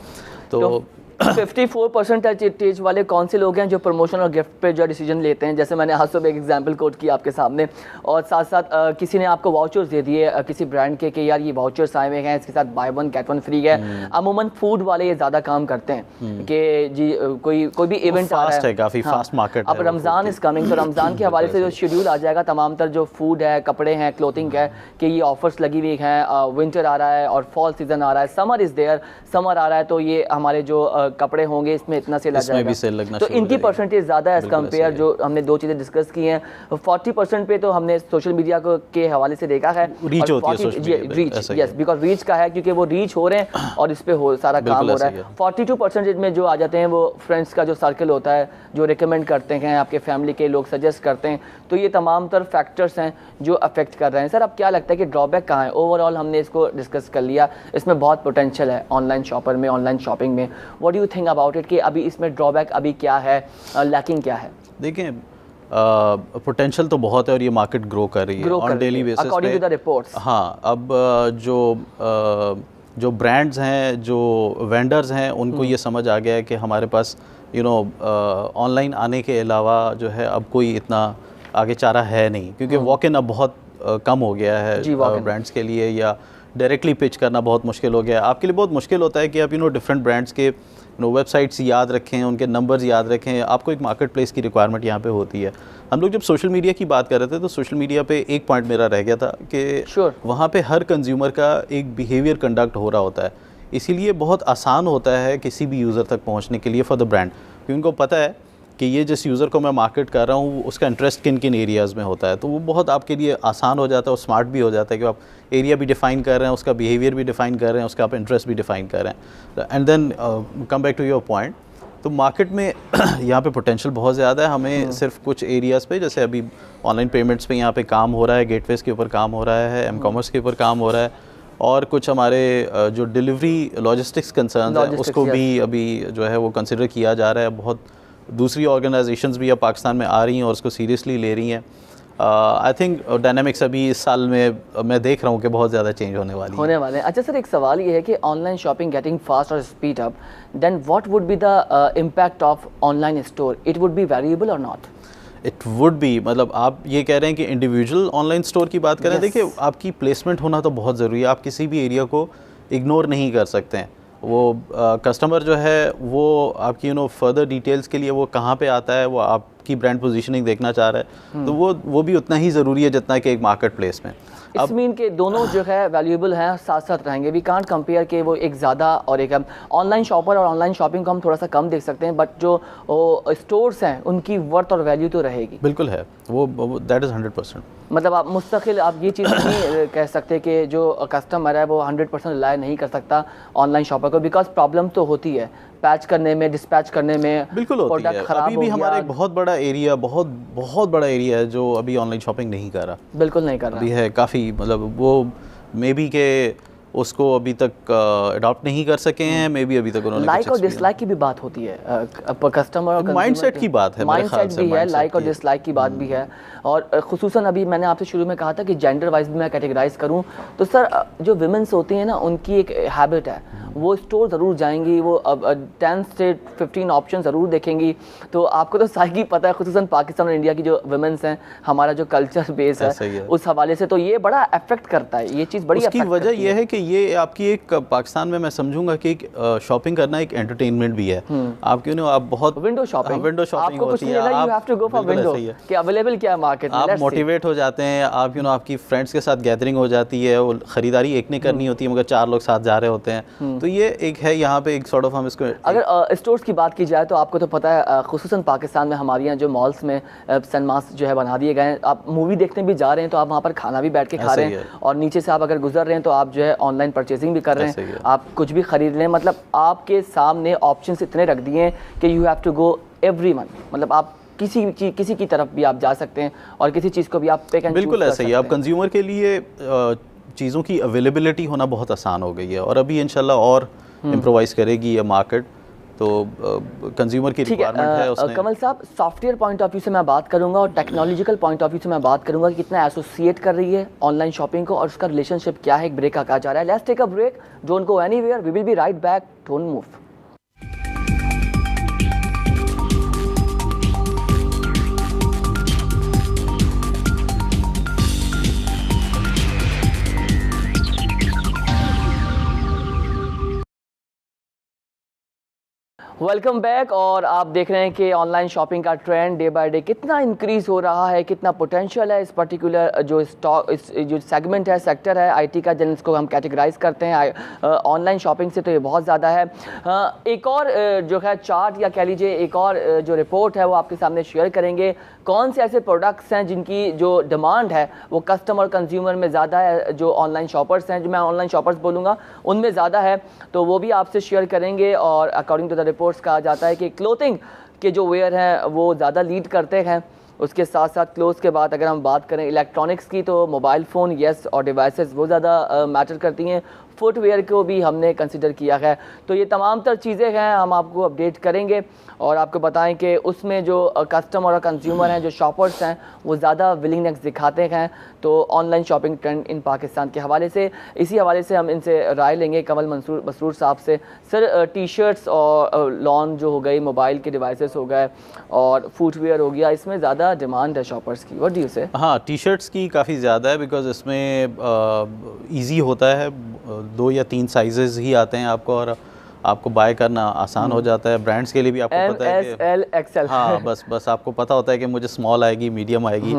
तो 54% वाले कौन से लोग हैं जो प्रमोशन और गिफ्ट पे जो डिसीजन लेते हैं? जैसे मैंने आज सुबह एक एग्जांपल कोट की आपके सामने, और साथ साथ किसी ने आपको वाउचर्स दे दिए किसी ब्रांड के कि यार ये वाउचर्स आए हुए हैं, इसके साथ bye one get one free है। अमूमन फूड वाले ये ज़्यादा काम करते हैं कि जी कोई भी इवेंट आ रहा है, काफ़ी फास्ट मार्केट। अब रमज़ान इज़ कमिंग, तो रमज़ान के हवाले से जो शेड्यूल आ जाएगा तमाम तर जो फूड है, कपड़े हैं, क्लोथिंग है, कि ये ऑफर्स लगी हुई हैं, विंटर आ रहा है और फॉल सीज़न आ रहा है, समर इज़ देयर, समर आ रहा है, तो ये हमारे जो कपड़े होंगे इसमें इतना सेल आ जाएगा, भी सेल लगना तो इनकी परसेंटेज ज़्यादा है एज कम्पेयर। जो हमने दो चीज़ें डिस्कस की हैं, 40% पे तो हमने सोशल मीडिया को के हवाले से देखा है, रीच होती है, रीच, यस, बिकॉज रीच का है, क्योंकि वो रीच हो रहे हैं और इस पे सारा काम हो रहा है। 42% में जो आ जाते हैं वो फ्रेंड्स का जो सर्कल होता है, जो रिकमेंड करते हैं, आपके फैमिली के लोग सजेस्ट करते हैं, तो ये तमाम तर फैक्टर्स हैं जो अफेक्ट कर रहे हैं। सर अब क्या लगता है कि ड्रॉबैक कहाँ है? ओवरऑल हमने इसको डिस्कस कर लिया, इसमें बहुत पोटेंशियल है ऑनलाइन शॉपर में, ऑनलाइन शॉपिंग में। What do you think about it कि अभी इसमें ड्रॉबैक अभी क्या है, लैकिंग क्या है? देखिए पोटेंशियल तो बहुत है और ये मार्केट ग्रो कर रही है on daily basis according to the reports. हाँ, अब जो ब्रांड्स हैं, जो वेंडर्स हैं, उनको ये समझ आ गया है कि हमारे पास ऑनलाइन आने के अलावा जो है अब कोई इतना आगे चारा है नहीं, क्योंकि वॉक इन अब बहुत कम हो गया है ब्रांड्स के लिए, या डायरेक्टली पिच करना बहुत मुश्किल हो गया है। आपके लिए बहुत मुश्किल होता है कि आप डिफरेंट ब्रांड्स के वेबसाइट्स याद रखें, उनके नंबर्स याद रखें। आपको एक मार्केट प्लेस की रिक्वायरमेंट यहाँ पे होती है। हम लोग जब सोशल मीडिया की बात कर रहे थे तो सोशल मीडिया पे एक पॉइंट मेरा रह गया था कि वहाँ पे हर कंज्यूमर का एक बिहेवियर कंडक्ट हो रहा होता है, इसीलिए बहुत आसान होता है किसी भी यूज़र तक पहुँचने के लिए फॉर द ब्रांड, क्योंकि उनको पता है कि ये जिस यूज़र को मैं मार्केट कर रहा हूँ उसका इंटरेस्ट किन किन एरियाज़ में होता है, तो वो बहुत आपके लिए आसान हो जाता है और स्मार्ट भी हो जाता है कि आप एरिया भी डिफ़ाइन कर रहे हैं, उसका बिहेवियर भी डिफ़ाइन कर रहे हैं, उसका आप इंटरेस्ट भी डिफ़ाइन कर रहे हैं। And then come back to your point, तो मार्केट में यहाँ पे पोटेंशियल बहुत ज़्यादा है। हमें सिर्फ कुछ एरियाज़ पे, जैसे अभी ऑनलाइन पेमेंट्स पे यहाँ पे काम हो रहा है, गेटवेज़ के ऊपर काम हो रहा है, एम कॉमर्स के ऊपर काम हो रहा है, और कुछ हमारे जो डिलीवरी लॉजिस्टिक्स कंसर्न है उसको भी अभी जो है वो कंसिडर किया जा रहा है। बहुत दूसरी ऑर्गेनाइजेशंस भी अब पाकिस्तान में आ रही हैं और उसको सीरियसली ले रही हैं। आई थिंक डायनामिक्स अभी इस साल में मैं देख रहा हूँ कि बहुत ज़्यादा चेंज होने वाले हैं। अच्छा सर, एक सवाल ये है कि ऑनलाइन शॉपिंग गेटिंग फास्ट और speed up, then what would be the impact of online store? It would be variable और नॉट? इट वुड बी, मतलब आप ये कह रहे हैं कि इंडिविजुअल ऑनलाइन स्टोर की बात करें, देखिए आपकी प्लेसमेंट होना तो बहुत ज़रूरी है। आप किसी भी एरिया को इग्नोर नहीं कर सकते हैं। वो कस्टमर जो है वो आपकी फर्दर डिटेल्स के लिए वो कहाँ पे आता है, वो आपकी ब्रांड पोजीशनिंग देखना चाह रहा है, तो वो भी उतना ही ज़रूरी है जितना कि एक मार्केट प्लेस में। इस मीन के दोनों जो है वैल्यूएबल हैं, साथ साथ रहेंगे। वी कांट कंपेयर के वो एक ज़्यादा और एक ऑनलाइन शॉपर और ऑनलाइन शॉपिंग को हम थोड़ा सा कम देख सकते हैं, बट जो स्टोर्स हैं उनकी वर्थ और वैल्यू तो रहेगी। बिल्कुल है, वो दैट इज़ 100%। मतलब आप मुस्तकिल आप ये चीज़ नहीं कह सकते कि जो कस्टमर है वो 100% रिलाय नहीं कर सकता ऑनलाइन शॉपर को, बिकॉज प्रॉब्लम तो होती है पैच करने में, डिस्पैच करने में। बिल्कुल होती है। अभी भी हमारा एक बहुत बड़ा एरिया, बहुत बड़ा एरिया है जो अभी ऑनलाइन शॉपिंग नहीं कर रहा। बिल्कुल नहीं कर रहा अभी है काफ़ी, मतलब वो मे बी के उसको अभी तक अडॉप्ट नहीं कर सके हैं, मे बी अभी तक उन्होंने लाइक और डिसलाइक की भी बात होती है, कस्टमर और माइंडसेट की बात है, माइंडसेट भी है, लाइक और डिसलाइक की बात भी है। और खुसूसन अभी मैंने आपसे शुरू में कहा था कि जेंडर वाइज भी मैं कैटेगराइज करूं, तो सर जो विमेंस होती हैं ना उनकी एक हैबिट है, वो स्टोर ज़रूर जाएंगी, वो अब 10 से 15 ऑप्शन ज़रूर देखेंगी। तो आपको तो सारी पता है, खुसूसन पाकिस्तान और इंडिया की जो विमेंस हैं, हमारा जो कल्चर बेस है उस हवाले से, तो ये बड़ा अफेक्ट करता है, ये चीज़ बड़ी उसकी वजह यह है कि ये आपकी एक पाकिस्तान में मैं समझूंगा कि एक शॉपिंग करना एक एंटरटेनमेंट भी है। आप क्यों आप बहुत विंडो शॉपिंग होती है, you have to go for window कि अवेलेबल क्या है मार्केट में, आप मोटिवेट हो जाते हैं, आप आपकी फ्रेंड्स के साथ गैदरिंग हो जाती है, वो खरीदारी एक ने करनी होती है मगर 4 लोग साथ जा रहे होते हैं, तो ये एक है यहाँ पे एक सॉर्ट ऑफ हम इसको। अगर स्टोर्स की बात की जाए तो आपको तो पता है खुसूसन पाकिस्तान में हमारे यहाँ जो मॉल्स में सिनेमास जो है बना दिए गए हैं, आप मूवी देखने भी जा रहे हैं तो आप वहाँ पर खाना भी बैठ के खा रहे हैं, और नीचे से आप अगर गुजर रहे हैं तो आप जो है ऑनलाइन परचेजिंग भी कर रहे हैं, आप कुछ भी खरीद लें, मतलब आपके सामने ऑप्शंस इतने रख दिए हैं कि you have to go every month, मतलब आप किसी की तरफ भी आप जा सकते हैं और किसी चीज़ को भी आप पिक एंड चूज कर सकते हैं। बिल्कुल ऐसा ही, अब कंज्यूमर के लिए चीज़ों की अवेलेबिलिटी होना बहुत आसान हो गई है, और अभी इंशाल्लाह और इम्प्रोवाइज करेगी ये मार्केट, तो कंज्यूमर की रिक्वायरमेंट है उसने। कमल साहब, सॉफ्टवेयर पॉइंट ऑफ व्यू से मैं बात करूंगा और टेक्नोलॉजिकल पॉइंट ऑफ व्यू से मैं बात करूंगा कि कितना एसोसिएट कर रही है ऑनलाइन शॉपिंग को और उसका रिलेशनशिप क्या है। एक ब्रेक का कहा जा रहा है, let's take a break, don't go anywhere, we will be right back, don't move. Welcome back. और आप देख रहे हैं कि ऑनलाइन शॉपिंग का ट्रेंड डे बाय डे कितना इंक्रीज़ हो रहा है, कितना पोटेंशियल है इस पर्टिकुलर जो स्टॉक, इस जो सेगमेंट है, सेक्टर है आईटी का, जिसको हम कैटेगराइज करते हैं ऑनलाइन शॉपिंग से, तो ये बहुत ज़्यादा है। एक और जो है चार्ट या कह लीजिए एक और जो रिपोर्ट है वो आपके सामने शेयर करेंगे। कौन से ऐसे प्रोडक्ट्स हैं जिनकी जो डिमांड है वो कस्टमर कंज्यूमर में ज़्यादा है, जो ऑनलाइन शॉपर्स हैं, जो मैं ऑनलाइन शॉपर्स बोलूँगा उनमें ज़्यादा है, तो वो भी आपसे शेयर करेंगे। और अकॉर्डिंग टू द रिपोर्ट्स कहा जाता है कि क्लोथिंग के जो वेयर हैं वो ज़्यादा लीड करते हैं। उसके साथ साथ क्लोथ्स के बाद अगर हम बात करें इलेक्ट्रॉनिक्स की, तो मोबाइल फ़ोन येस और डिवाइसेस वो ज़्यादा मैटर करती हैं। फुटवेयर को भी हमने कंसिडर किया है। तो ये तमाम तर चीज़ें हैं, हम आपको अपडेट करेंगे और आपको बताएं कि उसमें जो कस्टमर और कंज्यूमर हैं, जो शॉपर्स हैं, वो ज़्यादा विलिंगनेस दिखाते हैं। तो ऑनलाइन शॉपिंग ट्रेंड इन पाकिस्तान के हवाले से, इसी हवाले से हम इनसे राय लेंगे कमल मसरूर साहब से। सर, टी शर्ट्स और लॉन जो हो गई, मोबाइल के डिवाइसेस हो गए और फुटवेयर हो गया, इसमें ज़्यादा डिमांड है शॉपर्स की, व्हाट डू यू से? हाँ, टी शर्ट्स की काफ़ी ज़्यादा है बिकॉज इसमें ईजी होता है, 2 या 3 साइजेस ही आते हैं आपको और आपको बाय करना आसान हो जाता है। ब्रांड्स के लिए भी आपको पता है कि MSL XL, हाँ, बस आपको पता होता है कि मुझे स्मॉल आएगी, मीडियम आएगी।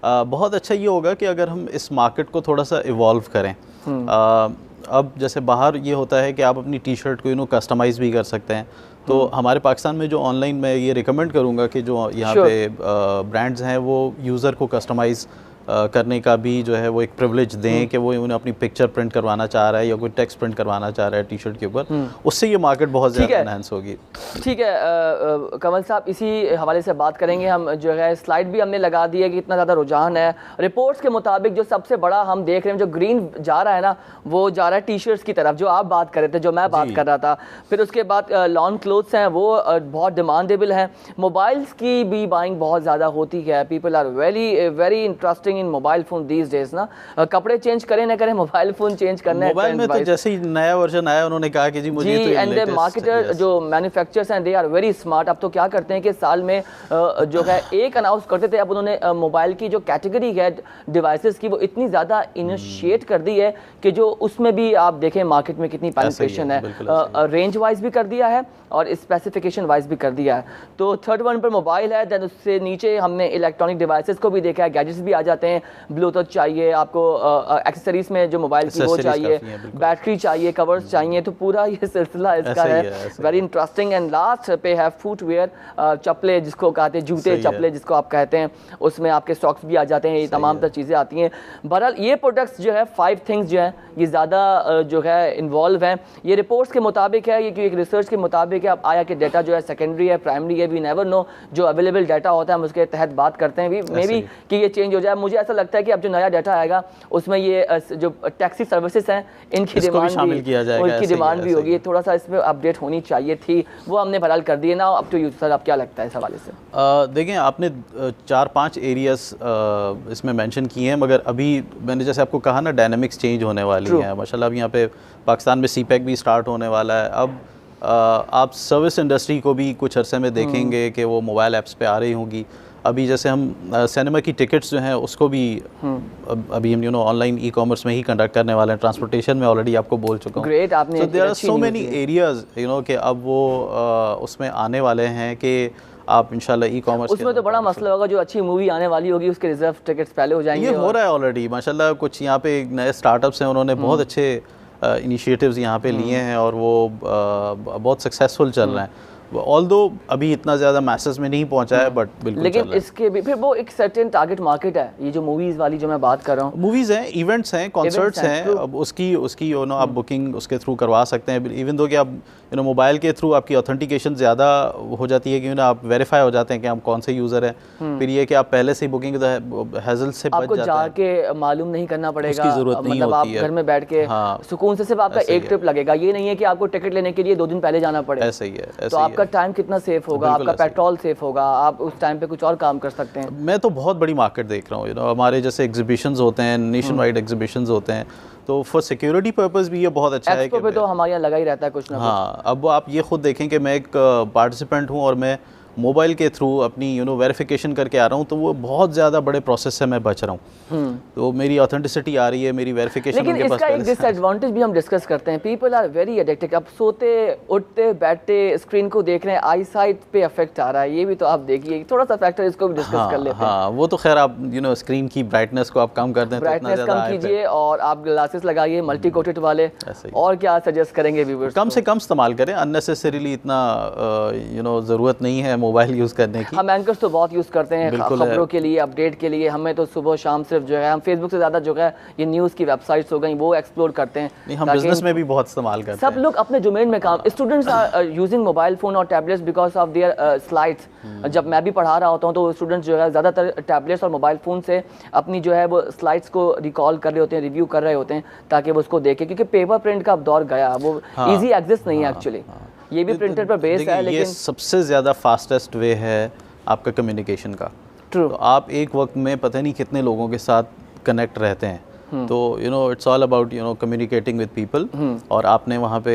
बहुत अच्छा ये होगा कि अगर हम इस मार्केट को थोड़ा सा इवॉल्व करें। अब जैसे बाहर ये होता है कि आप अपनी टी शर्ट को कस्टमाइज़ भी कर सकते हैं, तो हमारे पाकिस्तान में जो ऑनलाइन मैं ये रिकमेंड करूँगा कि जो यहाँ पे ब्रांड्स हैं वो यूज़र को कस्टमाइज़ करने का भी जो है वो एक प्रिविलेज दें कि वो उन्हें अपनी पिक्चर प्रिंट करवाना चाह रहा है या कोई टेक्स्ट प्रिंट करवाना चाह रहा है टी शर्ट के ऊपर, उससे ये मार्केट बहुत ज़्यादा एनहांस होगी। ठीक है कमल साहब, इसी हवाले से बात करेंगे हम। जो है स्लाइड भी हमने लगा दी है कि इतना ज़्यादा रुझान है। रिपोर्ट्स के मुताबिक जो सबसे बड़ा हम देख रहे हैं, जो ग्रीन जा रहा है ना, वो जा रहा है टी शर्ट्स की तरफ, जो आप बात कर रहे थे, जो मैं बात कर रहा था। फिर उसके बाद लॉन क्लोथ्स हैं, वो बहुत डिमांडेबल हैं। मोबाइल्स की भी बाइंग बहुत ज़्यादा होती है। People are very interesting in mobile phone these days ना। कपड़े चेंज करें ना करें, मोबाइल फोन चेंज करना है। मोबाइल में तो जैसे ही नया वर्जन आया उन्होंने कहा कि जी मुझे तो एंड मार्केटर जो मैन्युफैक्चरर्स हैं, दे आर वेरी स्मार्ट। अब तो क्या करते हैं कि साल में जो है एक अनाउंस करते थे, अब उन्होंने मोबाइल की जो कैटेगरी है डिवाइसेस की, वो इतनी ज़्यादा इनिशिएट कर दी है कि जो उसमें भी आप देखें मार्केट में कितनी पेनिट्रेशन है, रेंज वाइज भी कर दिया है और स्पेसिफिकेशन वाइज भी कर दिया है। तो थर्ड वन पर मोबाइल है, देन उससे नीचे हमने इलेक्ट्रॉनिक डिवाइसेस को भी देखा है, गैजेट्स भी आ जाते हैं। ब्लूटूथ चाहिए आपको, एक्सेसरीज में जो मोबाइल की वो चाहिए, बैटरी चाहिए, कवर्स चाहिए, तो पूरा ये सिलसिला इसका है। Very interesting. एंड लास्ट पे है फुटवेयर, चप्पलें जिसको कहते हैं, जूते चप्पलें जिसको आप कहते हैं, उसमें आपके सॉक्स भी आ जाते हैं, ये तमाम तर चीज़ें आती हैं। बहरहाल ये प्रोडक्ट्स जो है 5 थिंग्स जो है ये ज़्यादा जो है इन्वॉल्व हैं। ये रिपोर्ट्स के मुताबिक है, ये एक रिसर्च के मुताबिक है। अब आया कि डाटा जो है सेकेंडरी है, प्राइमरी है, वी नेवर नो। जो अवेलेबल डाटा होता है हम उसके तहत बात करते हैं, मे बी कि ये चेंज हो जाए। मुझे ऐसा लगता है कि अब जो नया डाटा आएगा उसमें ये जो टैक्सी सर्विसेज हैं इनकी डिमांड शामिल किया जाएगा, उनकी डिमांड भी होगी। थोड़ा सा इसमें अपडेट होनी चाहिए थी, वो हमने बहरहाल कर दिए ना। अब तो यूज सर, आप क्या लगता है इस हवाले से? देखें, आपने 4-5 एरियाज इसमें मेंशन किए हैं, मगर अभी मैंने जैसे आपको कहा ना, डायनामिक्स चेंज होने वाली हैं माशाल्लाह। अब यहाँ पे पाकिस्तान में सीपैक भी स्टार्ट होने वाला है। अब आप सर्विस इंडस्ट्री को भी कुछ अरसे में देखेंगे कि वो मोबाइल ऐप्स पे आ रही होंगी। अभी जैसे हम सिनेमा की टिकट्स जो हैं उसको भी अभी हम ऑनलाइन ई कॉमर्स में ही कंडक्ट करने वाले हैं। ट्रांसपोर्टेशन में ऑलरेडी आपको बोल चुका हूँ। ग्रेट, आपने there are so many areas कि अब वो उसमें आने वाले हैं कि आप इंशाल्लाह ई कॉमर्स उसमें तो बड़ा मसला होगा, जो अच्छी मूवी आने वाली होगी उसके रिजर्व टिकट्स पहले हो जाएंगे। ये हो रहा है ऑलरेडी माशाल्लाह। कुछ यहाँ पे नए स्टार्टअप्स हैं, उन्होंने बहुत अच्छे इनिशिएटिव्स यहाँ पे लिए हैं और वो बहुत सक्सेसफुल चल रहे हैं। ऑल्दो अभी इतना ज़्यादा मैसेज में नहीं पहुंचा है, बट बिल्कुल लेकिन इसके भी फिर वो एक सर्टेन टारगेट मार्केट है। ये जो मूवीज़ वाली जो मैं बात कर रहा हूँ, मूवीज़ हैं, इवेंट्स हैं, कॉन्सर्ट्स हैं, अब उसकी आप बुकिंग उसके थ्रू करवा सकते हैं। इवन दो कि आप मोबाइल के थ्रू आपकी ऑथेंटिकेशन ज़्यादा हो जाती है कि आप वेरीफाई हो जाते हैं कि आप कौन से यूज़र हैं। फिर ये कि आप पहले से ही बुकिंग हैजल से आपको जाके मालूम नहीं करना पड़ेगा, उसकी ज़रूरत नहीं मतलब आप होती है। घर में बैठ के सुकून से सिर्फ आपका एक ट्रिप लगेगा। ये नहीं है कि आपको टिकट लेने के लिए 2 दिन पहले जाना पड़े। ऐसा ही है। तो आपका टाइम कितना सेफ होगा, आपका पेट्रोल सेफ होगा, आप उस टाइम पे कुछ और काम कर सकते हैं। मैं तो बहुत बड़ी मार्केट देख रहा हूँ। हमारे जैसे एग्जीबिशंस होते हैं, नेशन वाइड एग्जीबिशंस होते हैं, तो फॉर सिक्योरिटी पर्पस भी ये बहुत अच्छा है कि तो हमारे यहाँ लगा ही रहता है कुछ ना कुछ। अब आप ये खुद देखें कि मैं एक पार्टिसिपेंट हूँ और मैं मोबाइल के थ्रू अपनी वेरिफिकेशन करके आ रहा हूँ, तो वो बहुत ज़्यादा बड़े प्रोसेस से मैं बच रहा हूँ। तो मेरी ऑथेंटिसिटी आ रही है, मेरी वेरिफिकेशन लेकिन इसका एक डिसएडवांटेज भी हम डिस्कस करते हैं, पीपल आर वेरी एडिक्टेड। अब सोते उठते बैठते स्क्रीन को देख रहे हैं, आई साइट पे इफेक्ट आ रहा है, ये भी तो आप देखिए, थोड़ा सा फैक्टर इसको भी डिस्कस कर लेते हैं। हाँ, वो तो खैर आप स्क्रीन की ब्राइटनेस को आप कम कर दें, ब्राइटनेस कम कीजिए और आप ग्लासेस लगाइए मल्टी कोटेड वाले। और क्या सजेस्ट करेंगे व्यूअर्स? कम से कम इस्तेमाल करें, अननेसेसरीली इतना ज़रूरत नहीं है मोबाइल यूज़ करने की। हम एंकर्स तो बहुत यूज़ करते हैं खबरों के लिए, अपडेट के लिए। हमें तो सुबह शाम सिर्फ जो है हम फेसबुक से ज़्यादा जो है ये न्यूज़ की वेबसाइट्स हो गई वो एक्सप्लोर करते हैं। नहीं, हम बिजनेस में भी बहुत इस्तेमाल करते हैं। सब लोग अपने डोमेन में काम, students are using mobile phone और tablets because of their slides. जब मैं भी पढ़ा रहा होता हूँ तो स्टूडेंट्स जो है ज़्यादातर टैबलेट्स और मोबाइल फ़ोन से अपनी जो है वो स्लाइड्स को रिकॉल कर रहे होते हैं, रिव्यू कर रहे होते हैं ताकि वो उसको देखें, क्योंकि पेपर प्रिंट का अब दौर गया, वो ईजी एक्सेस नहीं है एक्चुअली। ये भी प्रिंटर पर बेस है, लेकिन ये सबसे ज़्यादा फास्टेस्ट वे है आपका कम्युनिकेशन का। ट्रू। तो आप एक वक्त में पता नहीं कितने लोगों के साथ कनेक्ट रहते हैं, तो it's all about communicating with people. और आपने वहाँ पे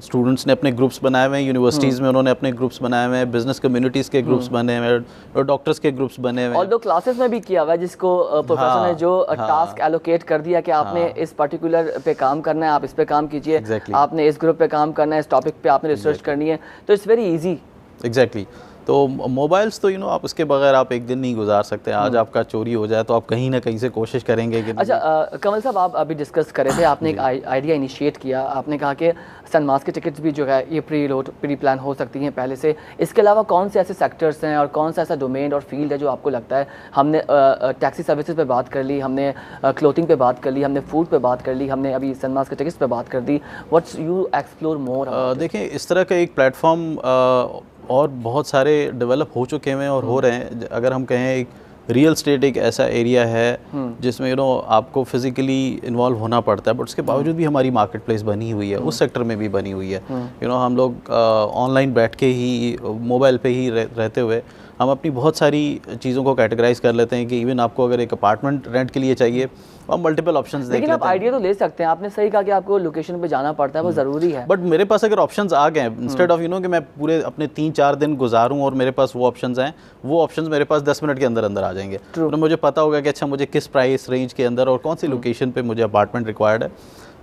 स्टूडेंट्स ने अपने ग्रुप्स बनाए हुए हैं, यूनिवर्सिटीज़ में उन्होंने अपने ग्रुप्स बनाए हुए हैं, बिजनेस कम्युनिटीज़ के ग्रुप्स बने हुए हैं, और डॉक्टर्स के ग्रुप्स बने हुए हैं। और दो क्लासेस में भी किया हुआ है, जिसको प्रोफेसर ने जो टास्क एलोकेट कर दिया कि आपने इस पर्टिकुलर पे काम करना है, आप इस पे काम कीजिए, आपने इस ग्रुप पे काम करना है, इस टॉपिक पे आपने रिसर्च करनी है, तो इट्स वेरी ईजी। एग्जैक्टली। तो मोबाइल्स तो आप उसके बगैर आप एक दिन नहीं गुजार सकते। आज आपका चोरी हो जाए तो आप कहीं ना कहीं से कोशिश करेंगे कि अच्छा कमल साहब, आप अभी डिस्कस कर रहे थे, आपने एक आइडिया इनिशिएट किया, आपने कहा कि सनमास की टिकट्स भी जो है ये प्री प्लान हो सकती हैं पहले से। इसके अलावा कौन से ऐसे सेक्टर्स हैं और कौन सा ऐसा डोमेन और फील्ड है जो आपको लगता है? हमने टैक्सी सर्विसेज पे बात कर ली, हमने क्लोथिंग पे बात कर ली, हमने फूड पे बात कर ली, हमने अभी सनमास के टिकट्स पे बात कर दी। What's you explore more? देखिए, इस तरह का एक प्लेटफॉर्म और बहुत सारे डेवलप हो चुके हैं और हो रहे हैं। अगर हम कहें, एक रियल स्टेट एक ऐसा एरिया है जिसमें आपको फिजिकली इन्वॉल्व होना पड़ता है, बट उसके बावजूद भी हमारी मार्केट प्लेस बनी हुई है, उस सेक्टर में भी बनी हुई है। हम लोग ऑनलाइन बैठ के ही, मोबाइल पे ही रहते हुए हम अपनी बहुत सारी चीज़ों को कैटेगराइज कर लेते हैं कि इवन आपको अगर एक अपार्टमेंट रेंट के लिए चाहिए, हम मल्टीपल ऑप्शंस देख लेते हैं। लेकिन आप आइडिया तो ले सकते हैं, आपने सही कहा कि आपको लोकेशन पे जाना पड़ता है, वो ज़रूरी है। बट मेरे पास अगर ऑप्शंस आ गए, इंस्टेड ऑफ कि मैं पूरे अपने 3-4 दिन गुजारूं और मेरे पास वो ऑप्शंस हैं, वो ऑप्शंस मेरे पास 10 मिनट के अंदर अंदर आ जाएंगे। तो मुझे पता होगा कि अच्छा, मुझे किस प्राइस रेंज के अंदर और कौन सी लोकेशन पे मुझे अपार्टमेंट रिक्वायर्ड है,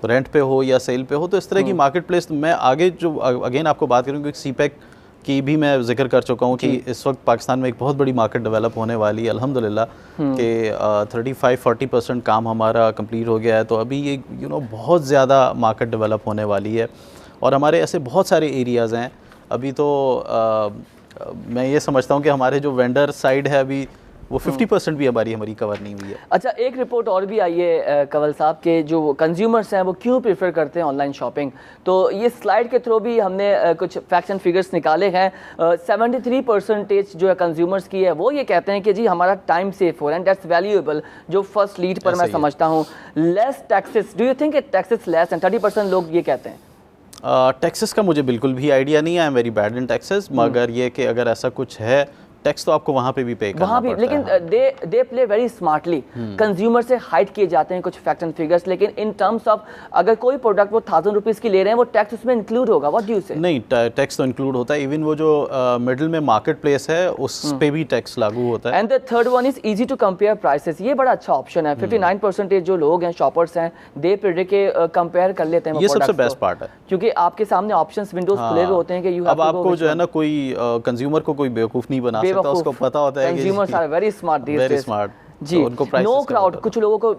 रेंट पे हो या सेल पे हो। तो इस तरह की मार्केट प्लेस मैं आगे जो अगेन आपको बात करूँ, क्योंकि सीपैक की भी मैं जिक्र कर चुका हूँ कि इस वक्त पाकिस्तान में एक बहुत बड़ी मार्केट डेवलप होने वाली है अल्हम्दुलिल्लाह, कि 35-40% काम हमारा कंप्लीट हो गया है। तो अभी ये बहुत ज़्यादा मार्केट डेवलप होने वाली है और हमारे ऐसे बहुत सारे एरियाज़ हैं। अभी तो मैं ये समझता हूँ कि हमारे जो वेंडर साइड है अभी वो 50% भी हमारी कवर नहीं हुई है। अच्छा, एक रिपोर्ट और भी आई है कंवल साहब के जो कंज्यूमर्स हैं वो क्यों प्रेफर करते हैं ऑनलाइन शॉपिंग। तो ये स्लाइड के थ्रू भी हमने कुछ फैक्ट्स एंड फिगर्स निकाले हैं। 73% जो है कंज्यूमर्स की है वो ये कहते हैं कि जी हमारा टाइम सेफ हो रहा है, दैट्स वैल्यूएबल। जो फर्स्ट लीड पर मैं समझता हूँ। Less taxes, do you think taxes less? And 30% लोग ये कहते हैं। टैक्सेस का मुझे बिल्कुल भी आइडिया नहीं है, I am very bad in taxes. मगर ये कि अगर ऐसा कुछ है, टैक्स तो आपको वहाँ पे भी पे करना पड़ता है। लेकिन they play very smartly. Consumer से हाइड किए जाते हैं कुछ फैक्ट्स एंड फिगर्स, लेकिन इन टर्म्स ऑफ अगर कोई प्रोडक्ट वो 1000 रुपीज़ की ले रहे हैं, वो टैक्स उसमें इंक्लूड होगा। व्हाट डू यू से? नहीं, टैक्स तो इंक्लूड होता है। इवन वो जो मिडिल में मार्केट प्लेस है उस पे भी टैक्स लागू होता है। And the third one is easy to compare prices. ये बड़ा अच्छा ऑप्शन है। 59% जो लोग हैं, शॉपर्स हैं, दे प्रेडिक्ट के कंपेयर कर लेते हैं। ये सबसे बेस्ट पार्ट है, क्योंकि आपके सामने ऑप्शंस विंडोज खुले हुए होते हैं कि अब आपको जो है ना, कोई कंज्यूमर को कोई बेवकूफ़ नहीं बना सकता, उसको पता होता है। Consumers are very smart these days. Very smart. जी, नो क्राउड। कुछ लोगों को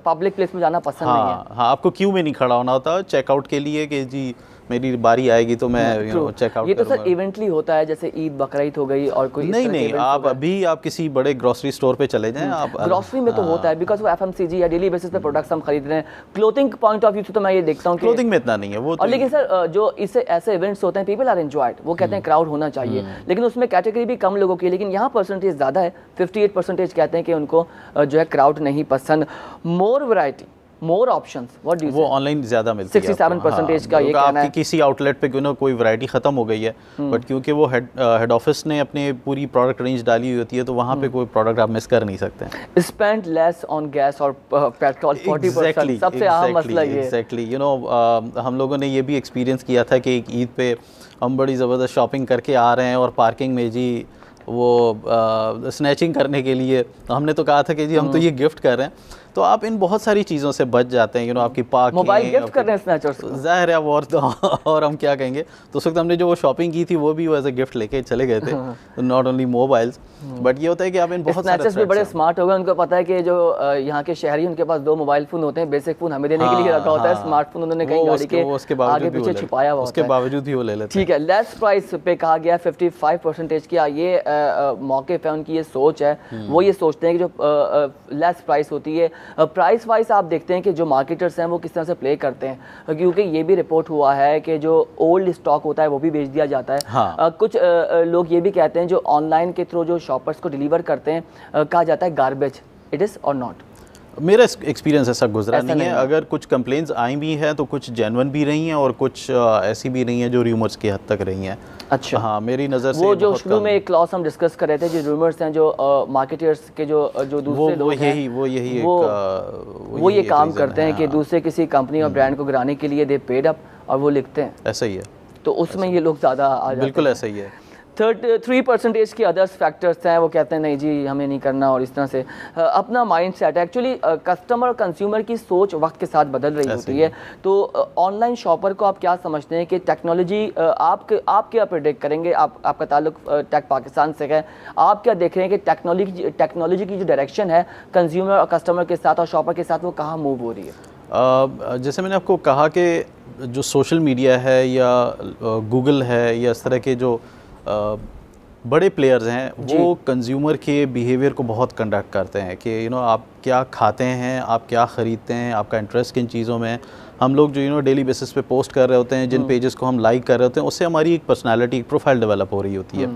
पब्लिक प्लेस में जाना पसंद नहीं है। हाँ, आपको क्यू में नहीं खड़ा होना होता चेकआउट के लिए कि जी मेरी बारी आएगी तो मैं चेकआउट। ये तो सर इवेंटली होता है, जैसे ईद बकरीद हो गई और कोई नहीं, आप अभी आप किसी बड़े ग्रोसरी स्टोर पे चले जाएं। आप ग्रोसरी में तो होता है बिकॉज वो FMCG या डेली बेसिस पे प्रोडक्ट्स हम खरीद रहे हैं। क्लोथिंग पॉइंट ऑफ व्यू से तो मैं ये देखता हूँ क्लोथिंग में इतना नहीं है वो। और लेकिन सर जो इससे ऐसे इवेंट्स होते हैं, पीपल आर एंजॉयड, वो कहते हैं क्राउड होना चाहिए, लेकिन उसमें कैटेगरी भी कम लोगों की है। लेकिन यहाँ परसेंटेज ज़्यादा है, 58% कहते हैं कि उनको जो है क्राउड नहीं पसंद। More variety, more options, what do you say? वो ऑनलाइन ज़्यादा मिलती है 67% का ये कहना है। किसी आउटलेट पे कोई वैरायटी ख़त्म हो गई है, बट क्योंकि वो हेड ऑफिस ने अपने पूरी प्रोडक्ट रेंज डाली हुई होती है, तो वहाँ पे कोई प्रोडक्ट आप मिस कर नहीं सकते। स्पेंड लेस ऑन गैस और पेट्रोल 40%, सबसे अहम मसला ये। एग्जैक्टली, हम लोगों ने ये भी एक्सपीरियंस किया था कि एक ईद पे हम बड़ी ज़बरदस्त शॉपिंग करके आ रहे हैं और पार्किंग में जी वो स्नैचिंग करने के लिए हमने तो कहा था कि जी हम तो ये गिफ्ट कर रहे हैं, तो आप इन बहुत सारी चीज़ों से बच जाते हैं। आपकी पार्किंग, मोबाइल गिफ्ट कर रहे हैं स्नैचर्स को, ज़ाहिर है। और हम क्या कहेंगे, तो उस वक्त हमने जो वो शॉपिंग की थी वो भी एज ए गिफ्ट लेके चले गए थे। नॉट ओनली मोबाइल्स, बट ये होता है कि आप इन बहुत स्नैचर्स भी बड़े स्मार्ट हो गए। उनको पता है कि जो यहाँ के शहरी, उनके पास 2 मोबाइल फ़ोन होते हैं, बेसिक फ़ोन हमें देने के लिए रखा होता है, स्मार्टफोन उन्होंने कहीं गाड़ी के आगे पीछे छिपाया हुआ, उसके बावजूद भी वो ले लेते हैं। ठीक है, लेस प्राइस पे कहा गया 55% की, ये मौके पे उनकी ये सोच है। वो ये सोचते हैं कि जो लेस प्राइस होती है, प्राइस वाइज आप देखते हैं कि जो मार्केटर्स हैं वो किस तरह से प्ले करते हैं, क्योंकि ये भी रिपोर्ट हुआ है कि जो ओल्ड स्टॉक होता है वो भी बेच दिया जाता है। हाँ। कुछ लोग ये भी कहते हैं जो ऑनलाइन के थ्रू जो शॉपर्स को डिलीवर करते हैं, कहा जाता है गार्बेज, इट इज़ और नॉट। मेरा एक्सपीरियंस ऐसा गुजरा नहीं है। अगर कुछ कंप्लेंट्स आई भी हैं तो कुछ जेन्युइन भी रही हैं और कुछ ऐसी भी रही हैं जो रूमर्स की हद तक रही हैं। अच्छा, हाँ, मेरी नज़र से वो जो शुरू में एक क्लॉज हम डिस्कस कर रहे थे, जो रूमर्स हैं, जो मार्केटर्स के जो दूसरे लोग हैं, वो ये काम करते हैं कि दूसरे किसी कंपनी और ब्रांड को गिराने के लिए दे पेड अप और वो लिखते हैं। ऐसा ही है, तो उसमें ये लोग ज़्यादा आ जाते हैं। बिल्कुल ऐसा ही है। 3% के अदर्स फैक्टर्स हैं, वो कहते हैं नहीं जी हमें नहीं करना, और इस तरह से अपना माइंड सेट है। एक्चुअली कस्टमर और कंज्यूमर की सोच वक्त के साथ बदल रही होती है। तो ऑनलाइन शॉपर को आप क्या समझते हैं कि टेक्नोलॉजी आप क्या प्रेडिक्ट करेंगे? आपका ताल्लुक टेक पाकिस्तान से है, आप क्या देख रहे हैं कि टेक्नोलॉजी की जो डायरेक्शन है कंज्यूमर और कस्टमर के साथ और शॉपर के साथ, वो कहाँ मूव हो रही है? जैसे मैंने आपको कहा कि जो सोशल मीडिया है या गूगल है या इस तरह के जो बड़े प्लेयर्स हैं, वो कंज्यूमर के बिहेवियर को बहुत कंडक्ट करते हैं कि आप क्या खाते हैं, आप क्या ख़रीदते हैं, आपका इंटरेस्ट किन चीज़ों में है। हम लोग जो डेली बेसिस पे पोस्ट कर रहे होते हैं, जिन पेजेस को हम लाइक कर रहे होते हैं, उससे हमारी एक पर्सनालिटी, एक प्रोफाइल डेवलप हो रही होती है।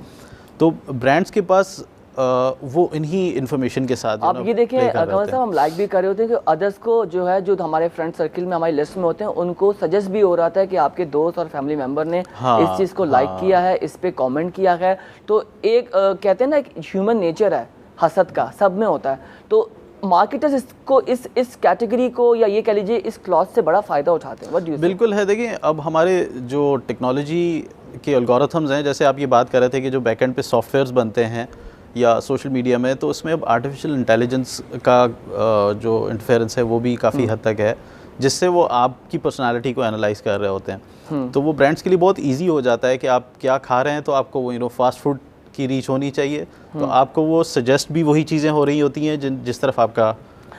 तो ब्रांड्स के पास वो इन्हीं इन्फॉर्मेशन के साथ आप ये देखिए कमल साहब, हम लाइक भी कर रहे होते हैं कि अदर्स को जो है, जो हमारे फ्रेंड सर्किल में हमारी लिस्ट में होते हैं, उनको सजेस्ट भी हो रहा था कि आपके दोस्त और फैमिली मेंबर ने इस चीज़ को लाइक किया है, इस पे कमेंट किया है। तो एक कहते हैं ना, एक ह्यूमन नेचर है हसद का, सब में होता है। तो मार्केटर्स इसको इस कैटेगरी को, या ये कह लीजिए इस क्लॉज से बड़ा फ़ायदा उठाते हैं। व्हाट डू यू से? बिल्कुल है। देखिए, अब हमारे जो टेक्नोलॉजी के एल्गोरिथम्स हैं, जैसे आप ये बात कर रहे थे कि जो बैकएंड पे सॉफ्टवेयर्स बनते हैं या सोशल मीडिया में, तो उसमें अब आर्टिफिशियल इंटेलिजेंस का जो इंटरफेरेंस है वो भी काफ़ी हद तक है, जिससे वो आपकी पर्सनालिटी को एनालाइज कर रहे होते हैं। तो वो ब्रांड्स के लिए बहुत इजी हो जाता है कि आप क्या खा रहे हैं, तो आपको वो फास्ट फूड की रीच होनी चाहिए, तो आपको वो सजेस्ट भी वही चीज़ें हो रही होती हैं जिस तरफ आपका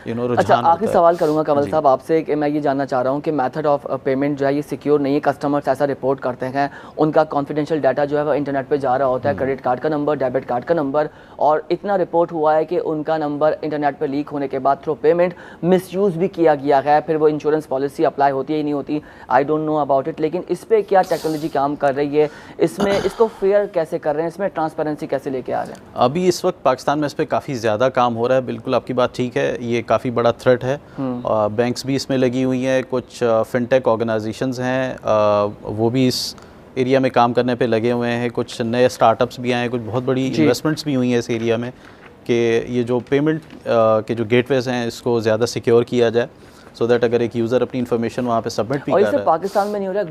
अच्छा, आखिरी सवाल करूंगा कमल साहब आपसे कि मैं ये जानना चाह रहा हूं कि मेथड ऑफ पेमेंट जो है ये सिक्योर नहीं है। कस्टमर्स ऐसा रिपोर्ट करते हैं, उनका कॉन्फिडेंशियल डाटा जो है वो इंटरनेट पे जा रहा होता है, क्रेडिट कार्ड का नंबर, डेबिट कार्ड का नंबर, और इतना रिपोर्ट हुआ है कि उनका नंबर इंटरनेट पे लीक होने के बाद थ्रू पेमेंट मिसयूज़ भी किया गया है। फिर वो इंश्योरेंस पॉलिसी अप्लाई होती है ही नहीं होती, I don't know about it. लेकिन इस पर क्या टेक्नोलॉजी काम कर रही है, इसमें इसको फेयर कैसे कर रहे हैं, इसमें ट्रांसपेरेंसी कैसे लेके आ रहे हैं? अभी इस वक्त पाकिस्तान में इस पर काफ़ी ज़्यादा काम हो रहा है। बिल्कुल आपकी बात ठीक है, ये काफ़ी बड़ा थ्रेट है। बैंक्स भी इसमें लगी हुई हैं, कुछ फिनटेक ऑर्गेनाइजेशंस हैं वो भी इस एरिया में काम करने पे लगे हुए हैं, कुछ नए स्टार्टअप्स भी आए हैं, कुछ बहुत बड़ी इन्वेस्टमेंट्स भी हुई हैं इस एरिया में कि ये जो पेमेंट के जो गेटवेज हैं इसको ज़्यादा सिक्योर किया जाए, सो दैट अगर एक यूज़र अपनी इन्फॉर्मेशन वहाँ पे सबमिट भी कर रहा है। पाकिस्तान में नहीं हो रहा है,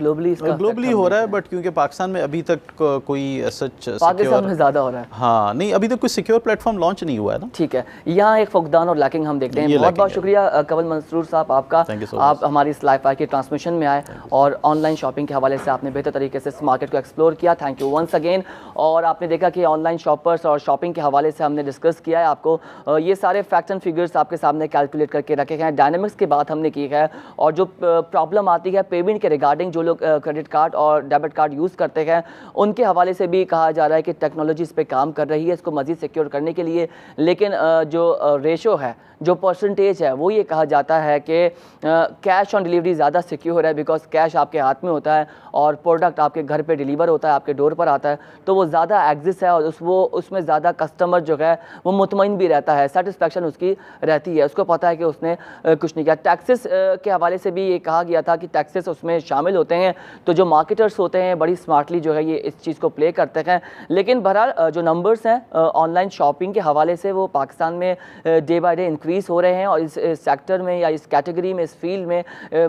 ग्लोबली हो रहा है, बट क्योंकि पाकिस्तान में अभी तक कोई सच पाकिस्तान में ज़्यादा हो रहा है। हाँ, नहीं, अभी तक कोई सिक्योर प्लेटफॉर्म लॉन्च नहीं हुआ है ना। ठीक है, यहाँ एक फुकदान और लैकिंग हम देखते हैं। बहुत बहुत शुक्रिया कमल मंसूर साहब आपका, आप हमारी इस लाइव की ट्रांसमिशन में आए और ऑनलाइन शॉपिंग के हवाले से आपने बेहतर तरीके से इस मार्केट को एक्सप्लोर किया। Thank you once again. और आपने देखा कि ऑनलाइन शॉपर्स और शॉपिंग के हवाले से हमने डिस्कस किया है, आपको ये सारे फैक्ट्स एंड फिगर्स आपके सामने कैलकुलेट करके रखे हैं, डायनामिक्स की बात हमने की है, और जो प्रॉब्लम आती है पेमेंट के रिगार्डिंग, जो लोग क्रेडिट कार्ड और डेबिट कार्ड यूज़ करते हैं उनके हवाले से भी कहा जा रहा है कि टेक्नोलॉजी इस पे काम कर रही है इसको मज़ीद सिक्योर करने के लिए। लेकिन जो रेशो है, जो परसेंटेज है, वो ये कहा जाता है कि कैश ऑन डिलीवरी ज़्यादा सिक्योर है, बिकॉज कैश आपके हाथ में होता है और प्रोडक्ट आपके घर पे डिलीवर होता है, आपके डोर पर आता है, तो वो ज़्यादा एग्जिस्ट है और उसमें ज़्यादा कस्टमर जो है वो मुतमईन भी रहता है, सेटिस्फेक्शन उसकी रहती है, उसको पता है कि उसने कुछ नहीं किया। टैक्स टैक्सेस के हवाले से भी ये कहा गया था कि टैक्सेस उसमें शामिल होते हैं, तो जो मार्केटर्स होते हैं बड़ी स्मार्टली जो है ये इस चीज़ को प्ले करते हैं। लेकिन बहरहाल जो नंबर्स हैं ऑनलाइन शॉपिंग के हवाले से वो पाकिस्तान में डे बाय डे इंक्रीज़ हो रहे हैं और इस सेक्टर में या इस कैटेगरी में, इस फील्ड में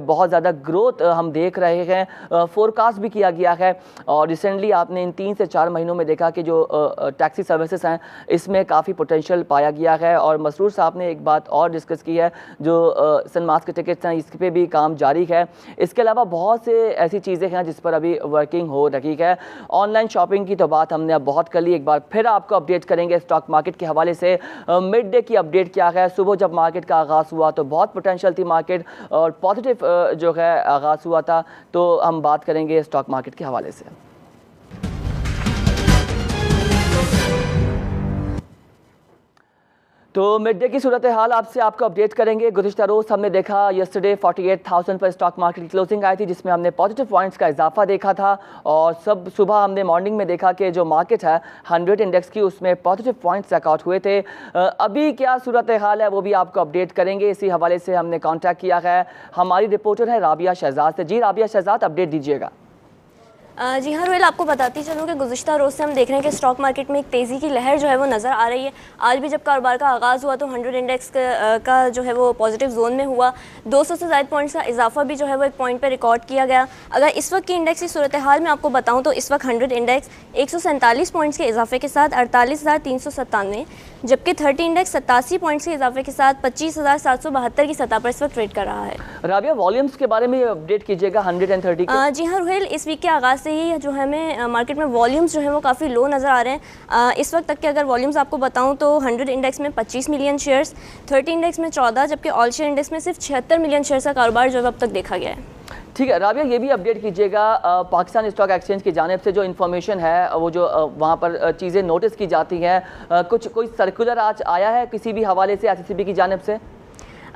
बहुत ज़्यादा ग्रोथ हम देख रहे हैं। फोरकास्ट भी किया गया है और रिसेंटली आपने इन 3 से 4 महीनों में देखा कि जो टैक्सी सर्विसेज हैं इसमें काफ़ी पोटेंशियल पाया गया है। और मसरूर साहब ने एक बात और डिस्कस की है, जो सनमास के टिकट्स हैं इस पे भी काम जारी है। इसके अलावा बहुत से ऐसी चीज़ें हैं जिस पर अभी वर्किंग हो रही है। ऑनलाइन शॉपिंग की तो बात हमने अब बहुत कर ली, एक बार फिर आपको अपडेट करेंगे स्टॉक मार्केट के हवाले से। मिड डे की अपडेट क्या है, सुबह जब मार्केट का आगाज़ हुआ तो बहुत पोटेंशियल थी मार्केट और पॉजिटिव जो है आगाज़ हुआ था, तो हम बात करेंगे स्टॉक मार्केट के हवाले से। तो मिड डे की सूरत हाल आपसे आपको अपडेट करेंगे। गुज़िश्ता रोज़ हमने देखा यस्टरडे 48,000 पर स्टॉक मार्केट की क्लोजिंग आई थी, जिसमें हमने पॉजिटिव पॉइंट्स का इजाफा देखा था। और सब सुबह हमने मॉर्निंग में देखा कि जो मार्केट है 100 इंडेक्स की उसमें पॉजिटिव पॉइंट्स चेकआउट हुए थे। अभी क्या सूरत हाल है वो भी आपको अपडेट करेंगे। इसी हवाले से हमने कॉन्टैक्ट किया है, हमारी रिपोर्टर है राबिया शहजाद से। जी राबिया शहजाद, अपडेट दीजिएगा। जी हाँ रोहेल, आपको बताती चलूँ कि गुज़िश्ता रोज़ से हम देख रहे हैं कि स्टॉक मार्केट में एक तेज़ी की लहर जो है वो नज़र आ रही है। आज भी जब कारोबार का आगाज़ हुआ तो 100 इंडेक्स का जो है वो पॉजिटिव जोन में हुआ। 200 से ज़्यादा पॉइंट्स का इजाफा भी जो है वो एक पॉइंट पे रिकॉर्ड किया गया। अगर इस वक्त की इंडेक्स की सूरत हाल में आपको बताऊँ तो इस वक्त 100 इंडेक्स 147 पॉइंट्स के इजाफे के साथ 48,397, जबकि 30 इंडेक्स 87 पॉइंट्स के इजाफे के साथ 25,772 की सतह पर इस वक्त ट्रेड कर रहा है। राबिया, वॉल्यूम्स के बारे में अपडेट कीजिएगा 130 के। जी हाँ रोहेल, इस वीक के आगाज़ से ही जो हमें मार्केट में वॉल्यूम्स जो है वो काफ़ी लो नज़र आ रहे हैं। इस वक्त तक के अगर वॉल्यूम्स आपको बताऊं तो 100 इंडेक्स में 25 मिलियन शेयर्स, 30 इंडेक्स में 14, जबकि ऑल शेयर इंडेक्स में सिर्फ 76 मिलियन शेयर्स का कारोबार जो है अब तक देखा गया है। ठीक है राबिया, ये भी अपडेट कीजिएगा पाकिस्तान स्टॉक एक्सचेंज की जानिब से जो इन्फॉर्मेशन है वो जो वहाँ पर चीज़ें नोटिस की जाती हैं, कोई सर्कुलर आज आया है किसी भी हवाले से SECB की जानिब से?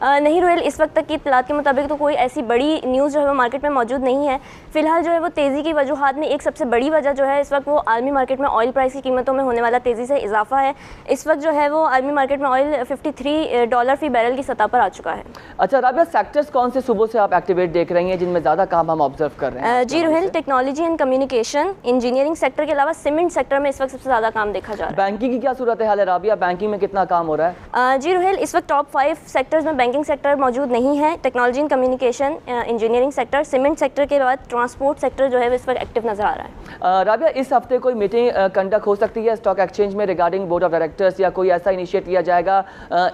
नहीं रोहेल, इस वक्त तक की इत्तलात के मुताबिक तो कोई ऐसी बड़ी न्यूज़ जो है वो मार्केट में मौजूद नहीं है। फिलहाल जो है वो तेज़ी की वजूहात में एक सबसे बड़ी वजह जो है इस वक्त वो आलमी मार्केट में ऑयल प्राइस की कीमतों में होने वाला तेज़ी से इजाफा है। इस वक्त जो है वो आलमी मार्केट में ऑयल $53 फी बैरल की सतह पर आ चुका है। अच्छा राबिया, सेक्टर्स कौन से सुबह से आप एक्टिवेट देख रही हैं जिनमें ज़्यादा काम हम ऑब्जर्व कर रहे हैं? जी Rohel, technology and communication, engineering sector के अलावा सीमेंट सेक्टर में इस वक्त सबसे ज़्यादा काम देखा जा रहा है। बैंकिंग की क्या सूरत हाल है राबिया, बैंकिंग में कितना काम हो रहा है? जी रोहेल, इस वक्त टॉप 5 सेक्टर्स में बैंकिंग सेक्टर मौजूद नहीं है। Technology and communication, engineering sector, cement sector के बाद ट्रांसपोर्ट सेक्टर जो है इस वक्त एक्टिव नजर आ रहा है। राबिया, इस हफ्ते कोई मीटिंग कंडक्ट हो सकती है स्टॉक एक्सचेंज में रिगार्डिंग बोर्ड ऑफ डायरेक्टर्स, या कोई ऐसा इनिशिएट किया जाएगा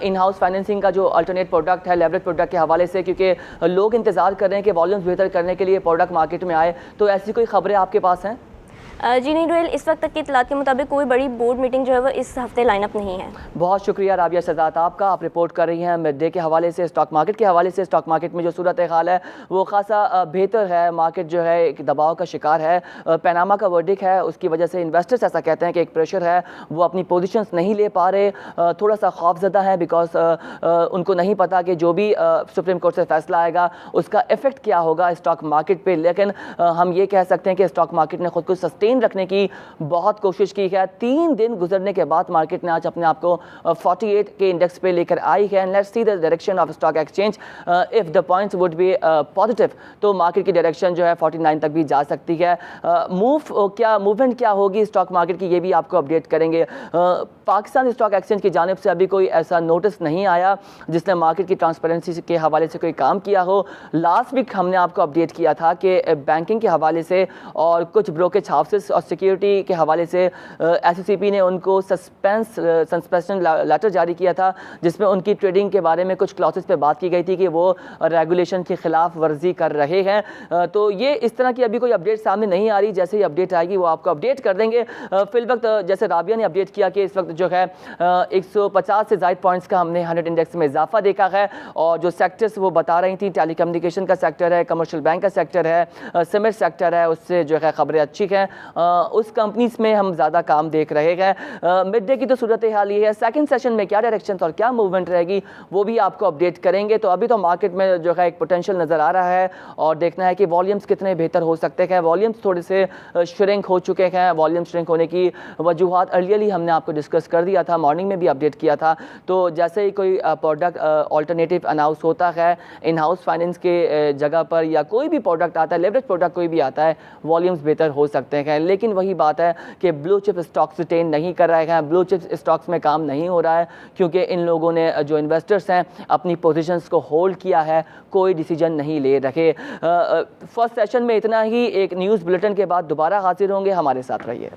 इन हाउस फाइनेंसिंग का जो अल्टरनेट प्रोडक्ट है लेवरेज प्रोडक्ट के हवाले से, क्योंकि लोग इंतजार कर रहे हैं कि वॉल्यूम्स बेहतर करने के लिए प्रोडक्ट मार्केट में आए, तो ऐसी कोई खबरें आपके पास हैं? जी नहीं रोहेल, इस वक्त तक की इत्तलात के मुताबिक कोई बड़ी बोर्ड मीटिंग जो है वो इस हफ्ते लाइनअप नहीं है। बहुत शुक्रिया राबिया शहजाद आपका, आप रिपोर्ट कर रही हैं मिड डे के हवाले से, स्टॉक मार्केट के हवाले से। स्टॉक मार्केट में जो सूरत हाल है वो खासा बेहतर है, मार्केट जो है एक दबाव का शिकार है। पनामा का वर्डिक्ट है, उसकी वजह से इन्वेस्टर्स ऐसा कहते हैं कि एक प्रेशर है, वो अपनी पोजीशंस नहीं ले पा रहे, थोड़ा सा खौफजदा है, बिकॉज उनको नहीं पता कि जो भी सुप्रीम कोर्ट से फैसला आएगा उसका इफेक्ट क्या होगा स्टॉक मार्केट पर। लेकिन हम ये कह सकते हैं कि स्टॉक मार्केट ने खुद को सस्टेन रखने की बहुत कोशिश की है। 3 दिन गुजरने के बाद मार्केट ने आज अपने आप को 48 के इंडेक्स पे लेकर आई है। Let's see the direction of stock exchange, if the points would be positive तो मार्केट की डायरेक्शन जो है 49 तक भी जा सकती है। मूवमेंट क्या होगी स्टॉक मार्केट की, ये भी आपको अपडेट करेंगे। पाकिस्तान स्टॉक एक्सचेंज की जानिब से अभी कोई ऐसा नोटिस नहीं आया जिसने मार्केट की ट्रांसपेरेंसी के हवाले से कोई काम किया हो। लास्ट वीक हमने आपको अपडेट किया था कि बैंकिंग के हवाले से और कुछ ब्रोकेज हाउसेस और सिक्योरिटी के हवाले से SECB ने उनको सस्पेंशन लेटर जारी किया था, जिसमें उनकी ट्रेडिंग के बारे में कुछ क्लॉसेस पे बात की गई थी कि वो रेगुलेशन की खिलाफ वर्जी कर रहे हैं। तो ये इस तरह की अभी कोई अपडेट सामने नहीं आ रही, जैसे ही अपडेट आएगी वो आपको अपडेट कर देंगे। फिल वक्त जैसे राबिया ने अपडेट किया कि इस वक्त जो है 150 से ज़ायद पॉइंट्स का हमने 100 इंडेक्स में इजाफा देखा है, और जो सेक्टर्स वो बता रही थी, टेलीकम्युनिकेशन का सेक्टर है, कमर्शियल बैंक का सेक्टर है, सीमेंट सेक्टर है, उससे जो है खबरें अच्छी हैं। उस कंपनीज में हम ज़्यादा काम देख रहे हैं। मिड डे की तो सूरत हाल ये है, सेकंड सेशन में क्या डायरेक्शन और क्या मूवमेंट रहेगी वो भी आपको अपडेट करेंगे। तो अभी तो मार्केट में जो है एक पोटेंशियल नज़र आ रहा है और देखना है कि वॉल्यूम्स कितने बेहतर हो सकते हैं। वॉल्यूम्स थोड़े से श्रिंक हो चुके हैं, वॉल्यूम श्रिंक होने की वजूहात अर्लियरली हमने आपको डिस्कस कर दिया था, मॉर्निंग में भी अपडेट किया था। तो जैसे ही कोई प्रोडक्ट ऑल्टरनेटिव अनाउंस होता है इन हाउस फाइनेंस के जगह पर या कोई भी प्रोडक्ट आता है, लेवरेज प्रोडक्ट कोई भी आता है, वॉल्यूम्स बेहतर हो सकते हैं। लेकिन वही बात है कि ब्लू चिप स्टॉक्स रिटेन नहीं कर रहे हैं, ब्लू चिप स्टॉक्स में काम नहीं हो रहा है क्योंकि इन लोगों ने जो इन्वेस्टर्स हैं अपनी पोजीशंस को होल्ड किया है, कोई डिसीजन नहीं ले रखे। फर्स्ट सेशन में इतना ही। एक न्यूज़ बुलेटिन के बाद दोबारा हाजिर होंगे, हमारे साथ रहिए।